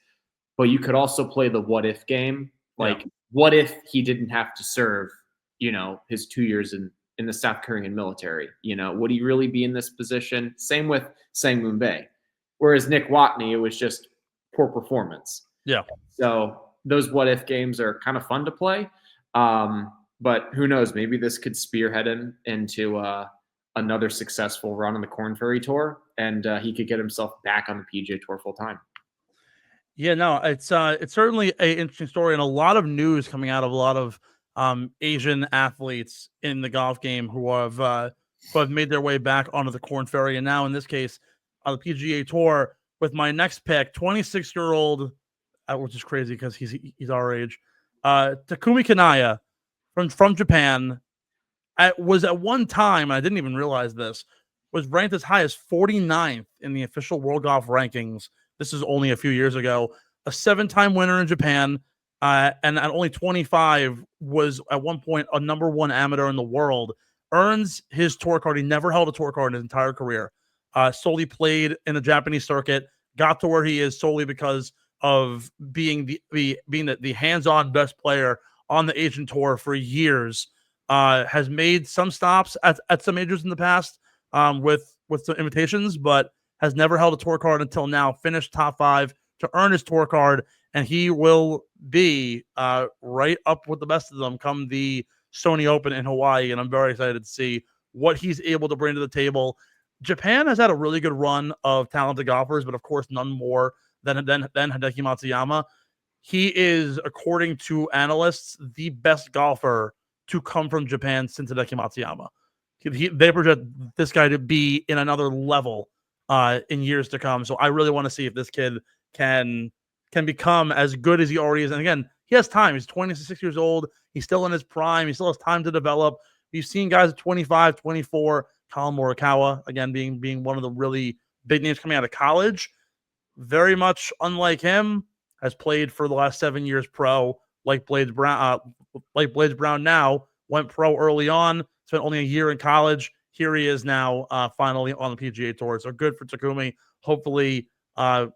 but you could also play the what if game. What if he didn't have to serve, his 2 years in in the South Korean military? Would he really be in this position? Same with Sang Moon Bae. Whereas Nick Watney, it was just poor performance. Yeah. So those what if games are kind of fun to play. But who knows? Maybe this could spearhead him into another successful run on the Korn Ferry Tour, and he could get himself back on the PGA Tour full time. Yeah, no, it's certainly an interesting story, and a lot of news coming out of a lot of Asian athletes in the golf game who have made their way back onto the Korn Ferry, and now in this case on the PGA Tour. With my next pick, 26-year-old, which is crazy because he's our age, Takumi Kanaya from Japan. Was at one time, I didn't even realize this, was ranked as high as 49th in the official World Golf rankings. This is only a few years ago. A 7-time winner in Japan, and at only 25 was at one point a #1 amateur in the world. Earns his tour card. He never held a tour card in his entire career. Solely played in the Japanese circuit. Got to where he is solely because of being the hands-on best player on the Asian tour for years. Has made some stops at some majors in the past with some invitations, but has never held a tour card until now. Finished top 5 to earn his tour card, and he will be right up with the best of them come the Sony Open in Hawaii, and I'm very excited to see what he's able to bring to the table. Japan has had a really good run of talented golfers, but of course none more than Hideki Matsuyama. He is, according to analysts, the best golfer to come from Japan since Hideki Matsuyama. They project this guy to be in another level in years to come. So I really want to see if this kid can become as good as he already is. And again, he has time. He's 26 years old. He's still in his prime. He still has time to develop. You've seen guys at 25, 24, Colin Morikawa, again, being one of the really big names coming out of college. Very much unlike him, has played for the last 7 years pro, like Blades Brown now, went pro early on, spent only a year in college. Here he is now finally on the PGA Tour. So good for Takumi. Hopefully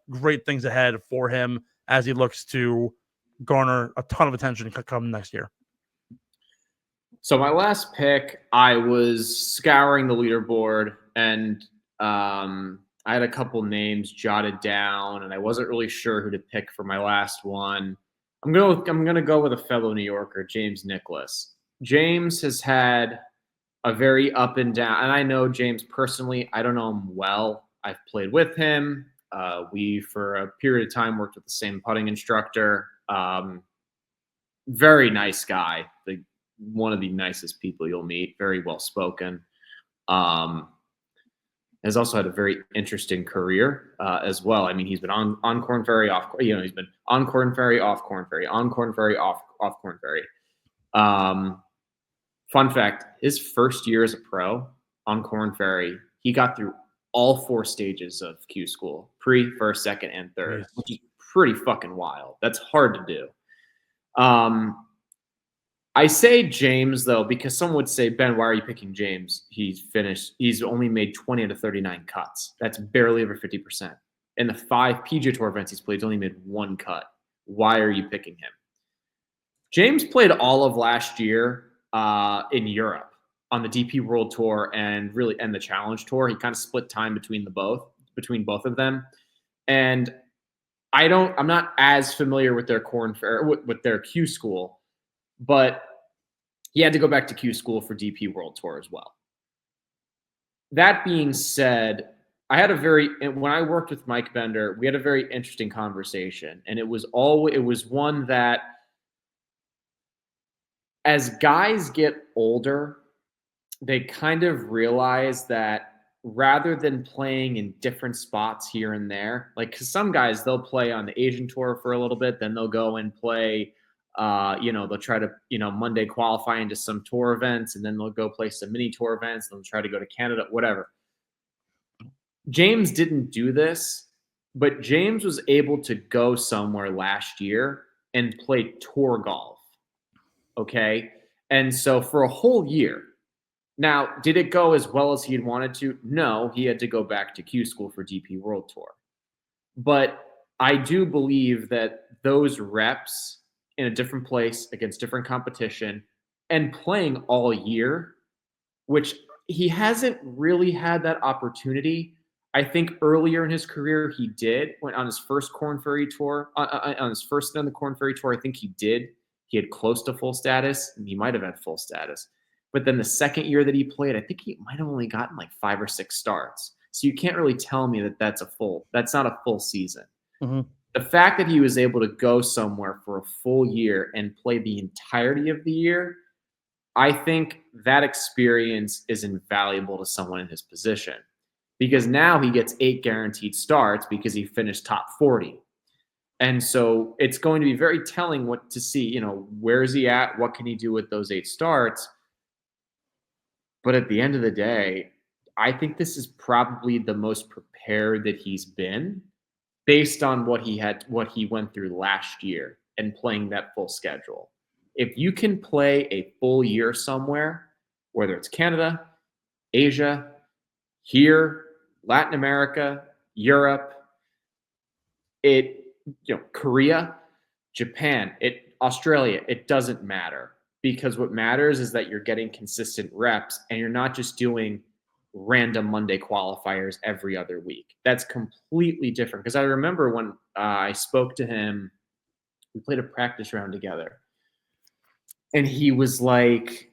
great things ahead for him as he looks to garner a ton of attention come next year. So my last pick, I was scouring the leaderboard, and I had a couple names jotted down, and I wasn't really sure who to pick for my last one. I'm gonna go with a fellow New Yorker, James Nicklaus. James has had a very up and down, and I know James personally. I don't know him well. I've played with him. We, for a period of time, worked with the same putting instructor. Very nice guy. One of the nicest people you'll meet. Very well spoken. Has also had a very interesting career as well. I mean, he's been on Korn Ferry, off. He's been on Korn Ferry, off Korn Ferry, on Korn Ferry, off Korn Ferry. Fun fact: his first year as a pro on Korn Ferry, he got through all 4 stages of Q school: pre, first, second, and third, Nice. which is pretty fucking wild. That's hard to do. I say James, though, because someone would say, Ben, why are you picking James? He's only made 20 out of 39 cuts. That's barely over 50%. In the 5 PGA Tour events he's played, he's only made 1 cut. Why are you picking him? James played all of last year in Europe on the DP World Tour and the Challenge Tour. He kind of split time between both of them. And I'm not as familiar with their with their Q school, but he had to go back to Q school for DP World Tour as well. That being said, when I worked with Mike Bender, we had a very interesting conversation, and it was one that as guys get older, they kind of realize that rather than playing in different spots here and there, like, because some guys, they'll play on the Asian Tour for a little bit, then they'll go and play they'll try to, Monday qualify into some tour events, and then they'll go play some mini tour events. They'll try to go to Canada, whatever. James didn't do this, but James was able to go somewhere last year and play tour golf. Okay. And so for a whole year, now, did it go as well as he had wanted to? No, he had to go back to Q school for DP World Tour. But I do believe that those reps in a different place against different competition and playing all year which he hasn't really had that opportunity. I think earlier in his career he did. Went on his first Corn Ferry tour, on his first stint on the Corn Ferry tour. I think he did. He had close to full status, and he might have had full status. But then the second year that he played, I think he might have only gotten like 5 or 6 starts. So you can't really tell me that that's not a full season. Mm-hmm. The fact that he was able to go somewhere for a full year and play the entirety of the year, I think that experience is invaluable to someone in his position, because now he gets 8 guaranteed starts because he finished top 40. And so it's going to be very telling what to see, where is he at? What can he do with those 8 starts? But at the end of the day, I think this is probably the most prepared that he's been based on what he went through last year and playing that full schedule. If you can play a full year somewhere, whether it's Canada, Asia, here, Latin America, Europe, Korea, Japan, Australia, it doesn't matter, because what matters is that you're getting consistent reps and you're not just doing random Monday qualifiers every other week. That's completely different. Because I remember when I spoke to him, we played a practice round together, and he was like,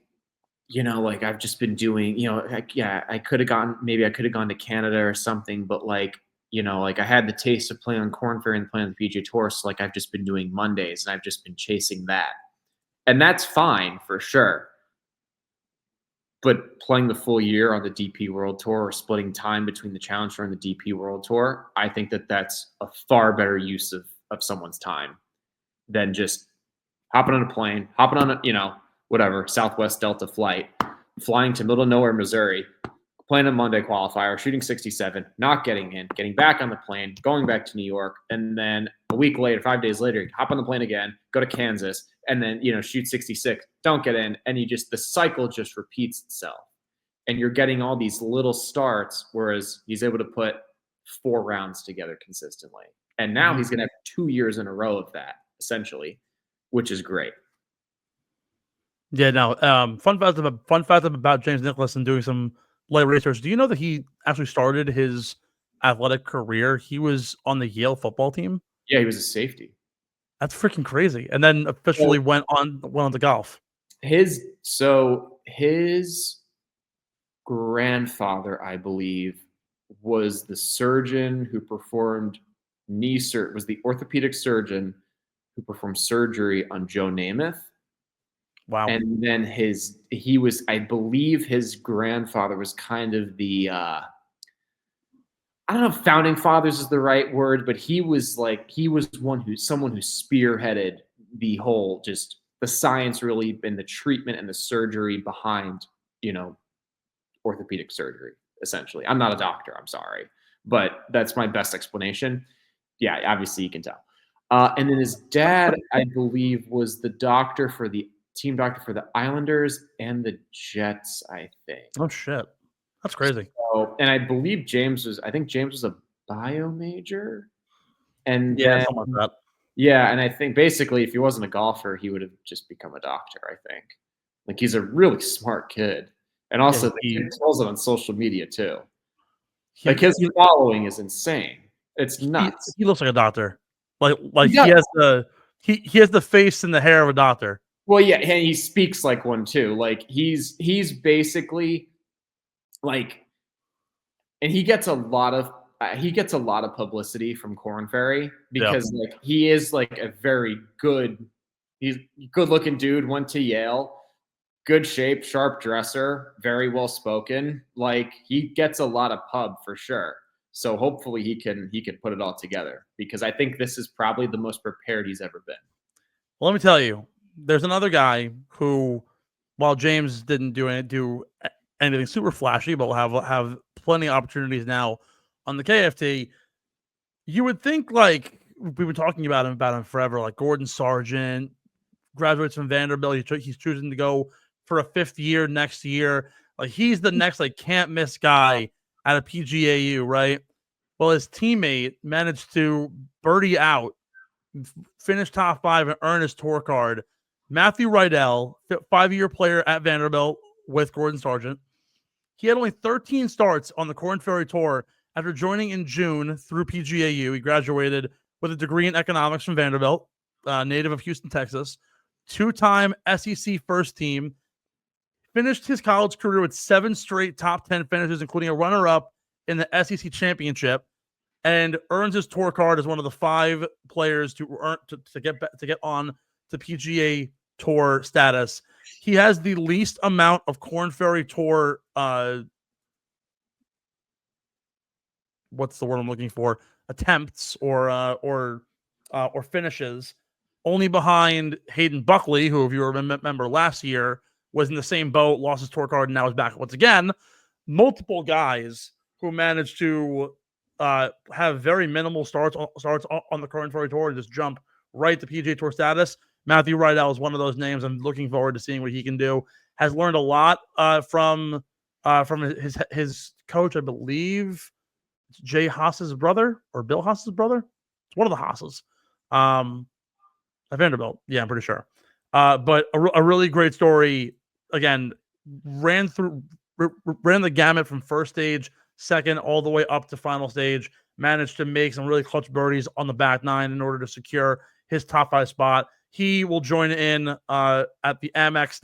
I've just been doing, I could have gone to Canada or something, but I had the taste of playing on Corn Ferry and playing on the PGA Tour, so I've just been doing Mondays and I've just been chasing that. And that's fine for sure. But playing the full year on the DP World Tour, or splitting time between the Challenge Tour and the DP World Tour, I think that that's a far better use of someone's time than just hopping on a plane, hopping on a, Southwest Delta flight, flying to middle of nowhere, Missouri, playing a Monday qualifier, shooting 67, not getting in, getting back on the plane, going back to New York, and then a week later, 5 days later, hop on the plane again, go to Kansas, and then, shoot 66, don't get in, and the cycle just repeats itself. And you're getting all these little starts, whereas he's able to put 4 rounds together consistently. And now he's going to have 2 years in a row of that, essentially, which is great. Yeah, no. Fun fact about James Nicklaus and doing some light research. Do you know that he actually started his athletic career? He was on the Yale football team. Yeah, he was a safety. That's freaking crazy. And then officially went on to golf. His grandfather, I believe, was the surgeon who performed was the orthopedic surgeon who performed surgery on Joe Namath. Wow. And then I believe his grandfather was kind of the, I don't know if founding fathers is the right word, but he was someone who spearheaded the whole, just the science really, and the treatment and the surgery behind, orthopedic surgery, essentially. I'm not a doctor, I'm sorry, but that's my best explanation. Yeah, obviously you can tell. And then his dad, I believe, was the team doctor for the Islanders and the Jets, I think. Oh shit, that's crazy. So, and I believe James was a bio major, and yeah, something like that. Yeah, and I think basically if he wasn't a golfer, he would have just become a doctor. I think, he's a really smart kid, and also he tells it on social media too. His following is insane. It's nuts. He looks like a doctor. He has the face and the hair of a doctor. Well, yeah, and he speaks like one too. He's basically and he gets a lot of publicity from Corn Ferry because he is a very good looking dude, went to Yale, good shape, sharp dresser, very well spoken. He gets a lot of pub for sure. So hopefully he can put it all together, because I think this is probably the most prepared he's ever been. Well, let me tell you, there's another guy who, while James didn't do anything super flashy, but will have plenty of opportunities now on the KFT. You would think we've been talking about him forever, Gordon Sargent, graduates from Vanderbilt. He's choosing to go for a 5th year next year. He's the next can't miss guy at a PGAU, right? Well, his teammate managed to birdie out, finish top 5, and earn his tour card. Matthew Rydell, 5-year player at Vanderbilt with Gordon Sargent. He had only 13 starts on the Korn Ferry Tour after joining in June through PGAU. He graduated with a degree in economics from Vanderbilt, native of Houston, Texas, two-time SEC first team, finished his college career with 7 straight top 10 finishes, including a runner-up in the SEC Championship, and earns his tour card as one of the 5 players to get on to PGA Tour status. He has the least amount of Korn Ferry Tour what's the word I'm looking for? Attempts or finishes, only behind Hayden Buckley, who, if you remember last year, was in the same boat, lost his tour card, and now is back once again. Multiple guys who managed to have very minimal starts on the Korn Ferry Tour and just jump right to PGA Tour status. Matthew Rydell is one of those names. I'm looking forward to seeing what he can do. Has learned a lot from his coach, I believe. Jay Haas's brother or Bill Haas's brother. It's one of the Haas's. At Vanderbilt. Yeah, I'm pretty sure. But a really great story. Again, ran the gamut from first stage, second, all the way up to final stage. Managed to make some really clutch birdies on the back nine in order to secure his top 5 spot. He will join in at the Amex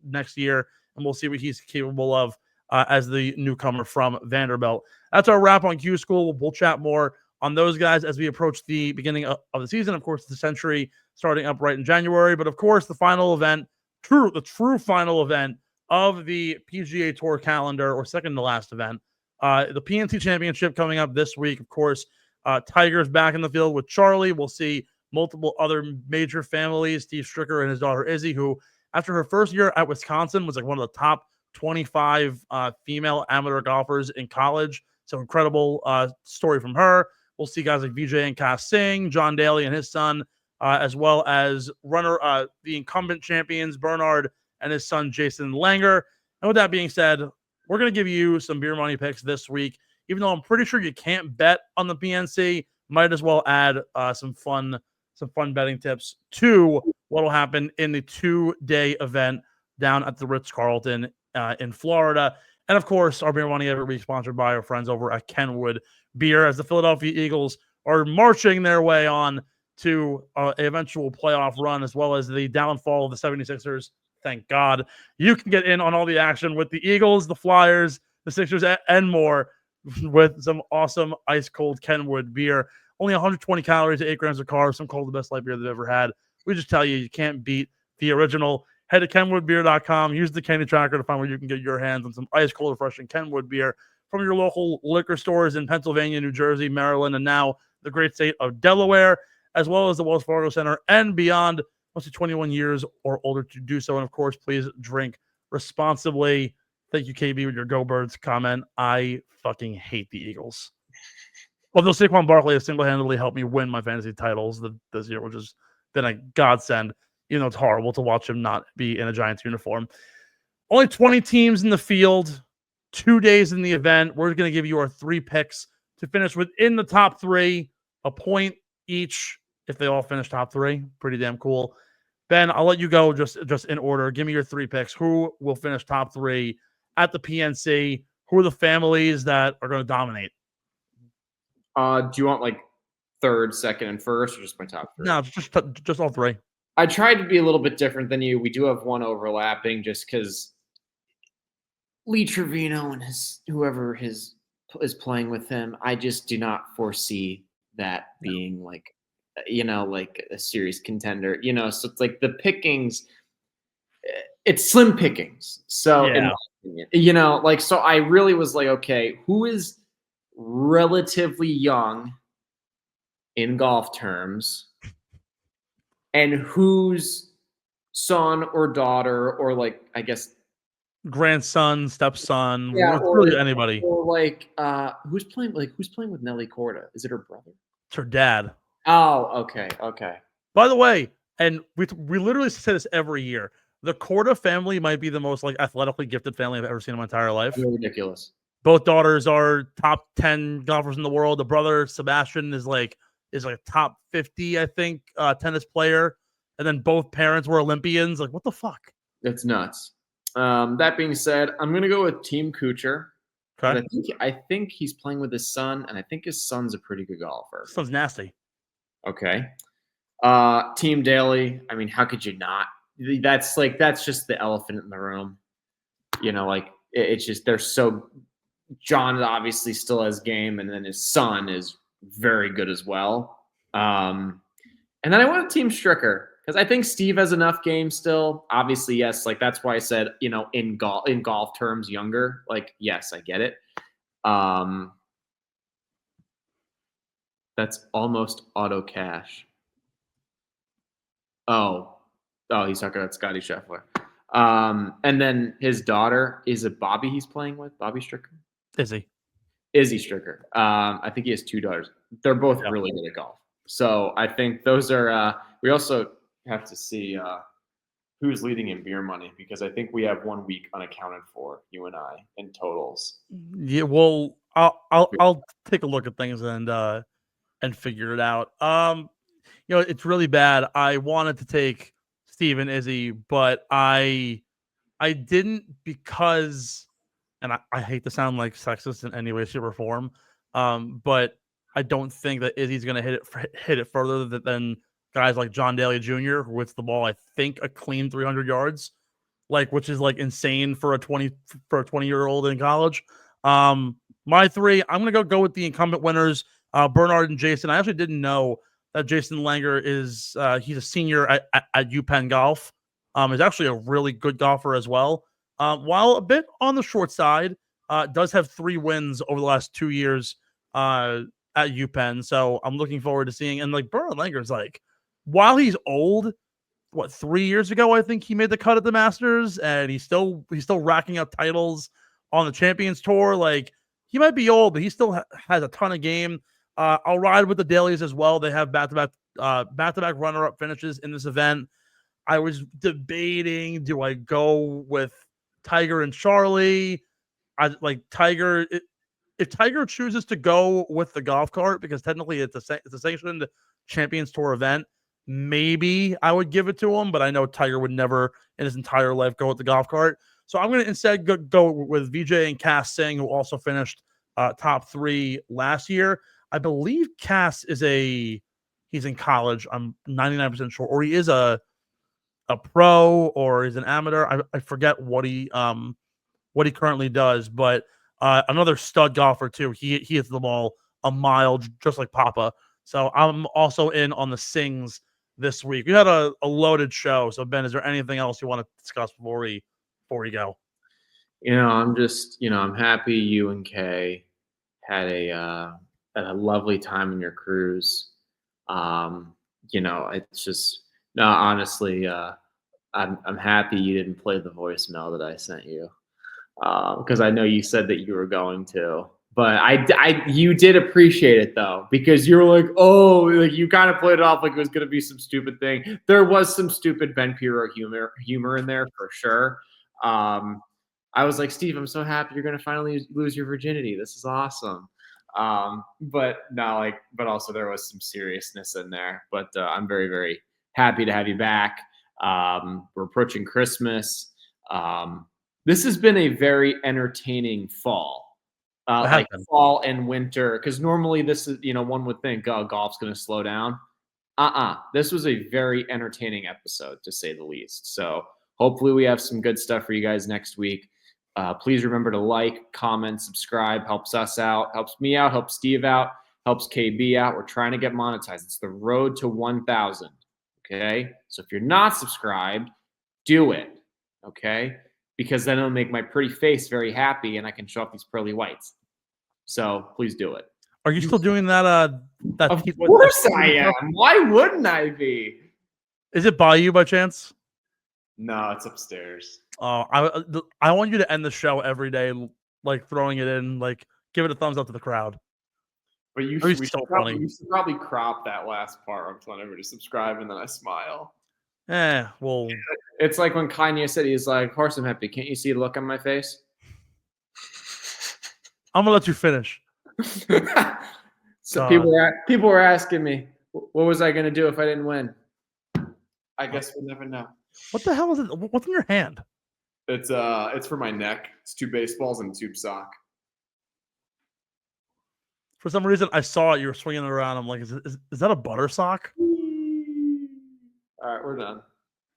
next year, and we'll see what he's capable of as the newcomer from Vanderbilt. That's our wrap on Q School. We'll chat more on those guys as we approach the beginning of the season. Of course, the Century starting up right in January. But of course, the final event, the true final event of the PGA Tour calendar, or second to last event, the PNC Championship coming up this week. Of course, Tiger's back in the field with Charlie. We'll see multiple other major families. Steve Stricker and his daughter Izzy, who after her first year at Wisconsin was like one of the top 25 female amateur golfers in college. So incredible story from her. We'll see guys like Vijay and Cass Singh, John Daly and his son, as well as the incumbent champions, Bernard and his son, Jason Langer. And with that being said, we're going to give you some beer money picks this week. Even though I'm pretty sure you can't bet on the PNC, might as well add some fun betting tips to what will happen in the 2-day event down at the Ritz-Carlton in Florida. And of course, our beer money every week sponsored by our friends over at Kenwood Beer, as the Philadelphia Eagles are marching their way on to an eventual playoff run, as well as the downfall of the 76ers. Thank God. You can get in on all the action with the Eagles, the Flyers, the Sixers, and more with some awesome ice-cold Kenwood beer. Only 120 calories, 8 grams of carbs, some called the best light beer they've ever had. We just tell you can't beat the original. Head to kenwoodbeer.com. Use the Kenny Tracker to find where you can get your hands on some ice-cold, refreshing Kenwood beer from your local liquor stores in Pennsylvania, New Jersey, Maryland, and now the great state of Delaware, as well as the Wells Fargo Center and beyond. Must be 21 years or older to do so. And, of course, please drink responsibly. Thank you, KB, with your Go Birds comment. I fucking hate the Eagles. Although Saquon Barkley has single-handedly helped me win my fantasy titles this year, which has been a godsend. You know, it's horrible to watch him not be in a Giants uniform. Only 20 teams in the field, 2 days in the event. We're going to give you our 3 picks to finish within the top 3, a point each if they all finish top 3. Pretty damn cool. Ben, I'll let you go just in order. Give me your 3 picks. Who will finish top 3 at the PNC? Who are the families that are going to dominate? Do you want like third, second, and first, or just my top 3? No, just all 3. I tried to be a little bit different than you. We do have one overlapping just because Lee Trevino and whoever is playing with him, I just do not foresee that being like a serious contender. So it's like the pickings, it's slim pickings. So, in my opinion, so I really was like, okay, who is relatively young in golf terms? And whose son or daughter, or like, I guess, grandson, stepson, or really anybody, or like, who's playing with Nelly Korda? Is it her brother? It's her dad. Oh, okay. By the way, and we literally say this every year, the Korda family might be the most like athletically gifted family I've ever seen in my entire life. Ridiculous. Both daughters are top 10 golfers in the world. The brother Sebastian is like a top 50, I think, tennis player. And then both parents were Olympians. Like, what the fuck? That's nuts. That being said, I'm gonna go with Team Kuchar. Okay. I think he's playing with his son, and I think his son's a pretty good golfer. Sounds nasty. Okay. Team Daly. I mean, how could you not? That's just the elephant in the room. It's just they're so. John obviously still has game, and then his son is very good as well. And then I went with Team Stricker because I think Steve has enough game still. Obviously, yes. That's why I said in golf terms, younger. Yes, I get it. That's almost auto cash. Oh, he's talking about Scotty Scheffler. And then his daughter, is it Bobby he's playing with? Bobby Stricker? Izzy Stricker. I think he has 2 daughters. They're both really good at golf. So I think those are we also have to see who's leading in beer money, because I think we have 1 week unaccounted for, you and I, in totals. Yeah, well, I'll take a look at things and figure it out. It's really bad. I wanted to take Steve and Izzy, but I didn't because, and I hate to sound like sexist in any way, shape, or form, but I don't think that Izzy's going to hit it further than guys like John Daly Jr., who hits the ball, I think, a clean 300 yards, which is insane for a 20-year-old in college. My 3, I'm going to go with the incumbent winners, Bernard and Jason. I actually didn't know that Jason Langer is he's a senior at UPenn Golf. He's actually a really good golfer as well. While a bit on the short side, does have 3 wins over the last 2 years at UPenn. So I'm looking forward to seeing. And Bernard Langer's while he's old, 3 years ago I think he made the cut at the Masters, and he's still racking up titles on the Champions Tour. He might be old, but he still has a ton of game. I'll ride with the Dalys as well. They have back-to-back runner-up finishes in this event. I was debating, do I go with Tiger and Charlie? Tiger. If Tiger chooses to go with the golf cart, because technically it's a sanctioned Champions Tour event, maybe I would give it to him, but I know Tiger would never in his entire life go with the golf cart. So I'm going to instead go with Vijay and Cass Singh, who also finished top 3 last year. I believe Cass he's in college. I'm 99% sure, or he is a pro, or he's an amateur. I forget what he currently does, but another stud golfer too. He hits the ball a mile, just like Papa. So I'm also in on the Singhs this week. We had a loaded show. So Ben, is there anything else you want to discuss before we go? I'm happy you and Kay had a lovely time in your cruise. It's just honestly, I'm happy you didn't play the voicemail that I sent you, because I know you said that you were going to. But you did appreciate it though, because you were you kind of played it off like it was going to be some stupid thing. There was some stupid Ben Piro humor in there for sure. I was like, Steve, I'm so happy you're going to finally lose your virginity. This is awesome. But also there was some seriousness in there. But I'm very, very happy to have you back. We're approaching Christmas. This has been a very entertaining fall. Fall and winter, because normally this is, one would think, golf's going to slow down. This was a very entertaining episode, to say the least. So hopefully we have some good stuff for you guys next week. Please remember to like, comment, subscribe. Helps us out, helps me out, helps Steve out, helps KB out. We're trying to get monetized. It's the road to 1,000. Okay, so if you're not subscribed, do it. Okay, because then it'll make my pretty face very happy, and I can show off these pearly whites. So please do it. Are you still doing that? Of course I am. Why wouldn't I be? Is it by you by chance? No, it's upstairs. I want you to end the show every day, throwing it in, give it a thumbs up to the crowd. But you should probably crop that last part. I'm telling everybody to subscribe, and then I smile. Well, it's like when Kanye said, he's like, "Of course I'm happy. Can't you see the look on my face?" I'm gonna let you finish. So people were asking me, what was I gonna do if I didn't win? I guess we'll never know. What the hell is it? What's in your hand? It's for my neck. It's 2 baseballs and a tube sock. For some reason, I saw it. You were swinging it around. I'm like, is that a butter sock? All right, we're done.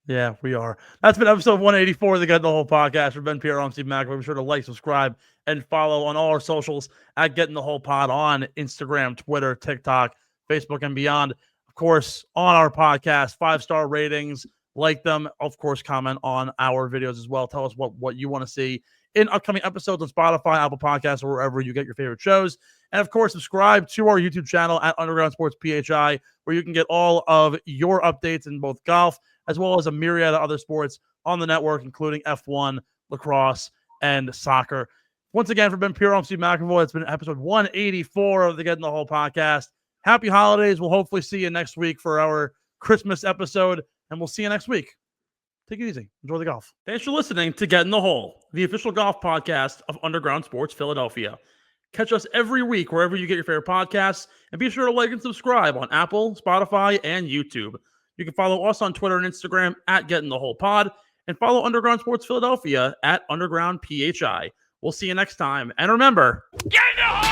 Yeah, we are. That's been episode 184 of the Getting the Whole podcast. For Ben Pierre, I'm Steve McAvoy. Be sure to like, subscribe, and follow on all our socials at Getting the Whole Pod on Instagram, Twitter, TikTok, Facebook, and beyond. Of course, on our podcast, 5-star ratings, like them. Of course, comment on our videos as well. Tell us what you want to see in upcoming episodes on Spotify, Apple Podcasts, or wherever you get your favorite shows. And of course, subscribe to our YouTube channel at Underground Sports PHI, where you can get all of your updates in both golf as well as a myriad of other sports on the network, including F1, lacrosse, and soccer. Once again, for Ben Pierre, I'm Steve McAvoy. It's been episode 184 of the Getting the Whole podcast. Happy holidays. We'll hopefully see you next week for our Christmas episode, and we'll see you next week. Take it easy. Enjoy the golf. Thanks for listening to Get in the Hole, the official golf podcast of Underground Sports Philadelphia. Catch us every week wherever you get your favorite podcasts, and be sure to like and subscribe on Apple, Spotify, and YouTube. You can follow us on Twitter and Instagram at Get in the Hole Pod, and follow Underground Sports Philadelphia at Underground PHI. We'll see you next time. And remember, get in the hole!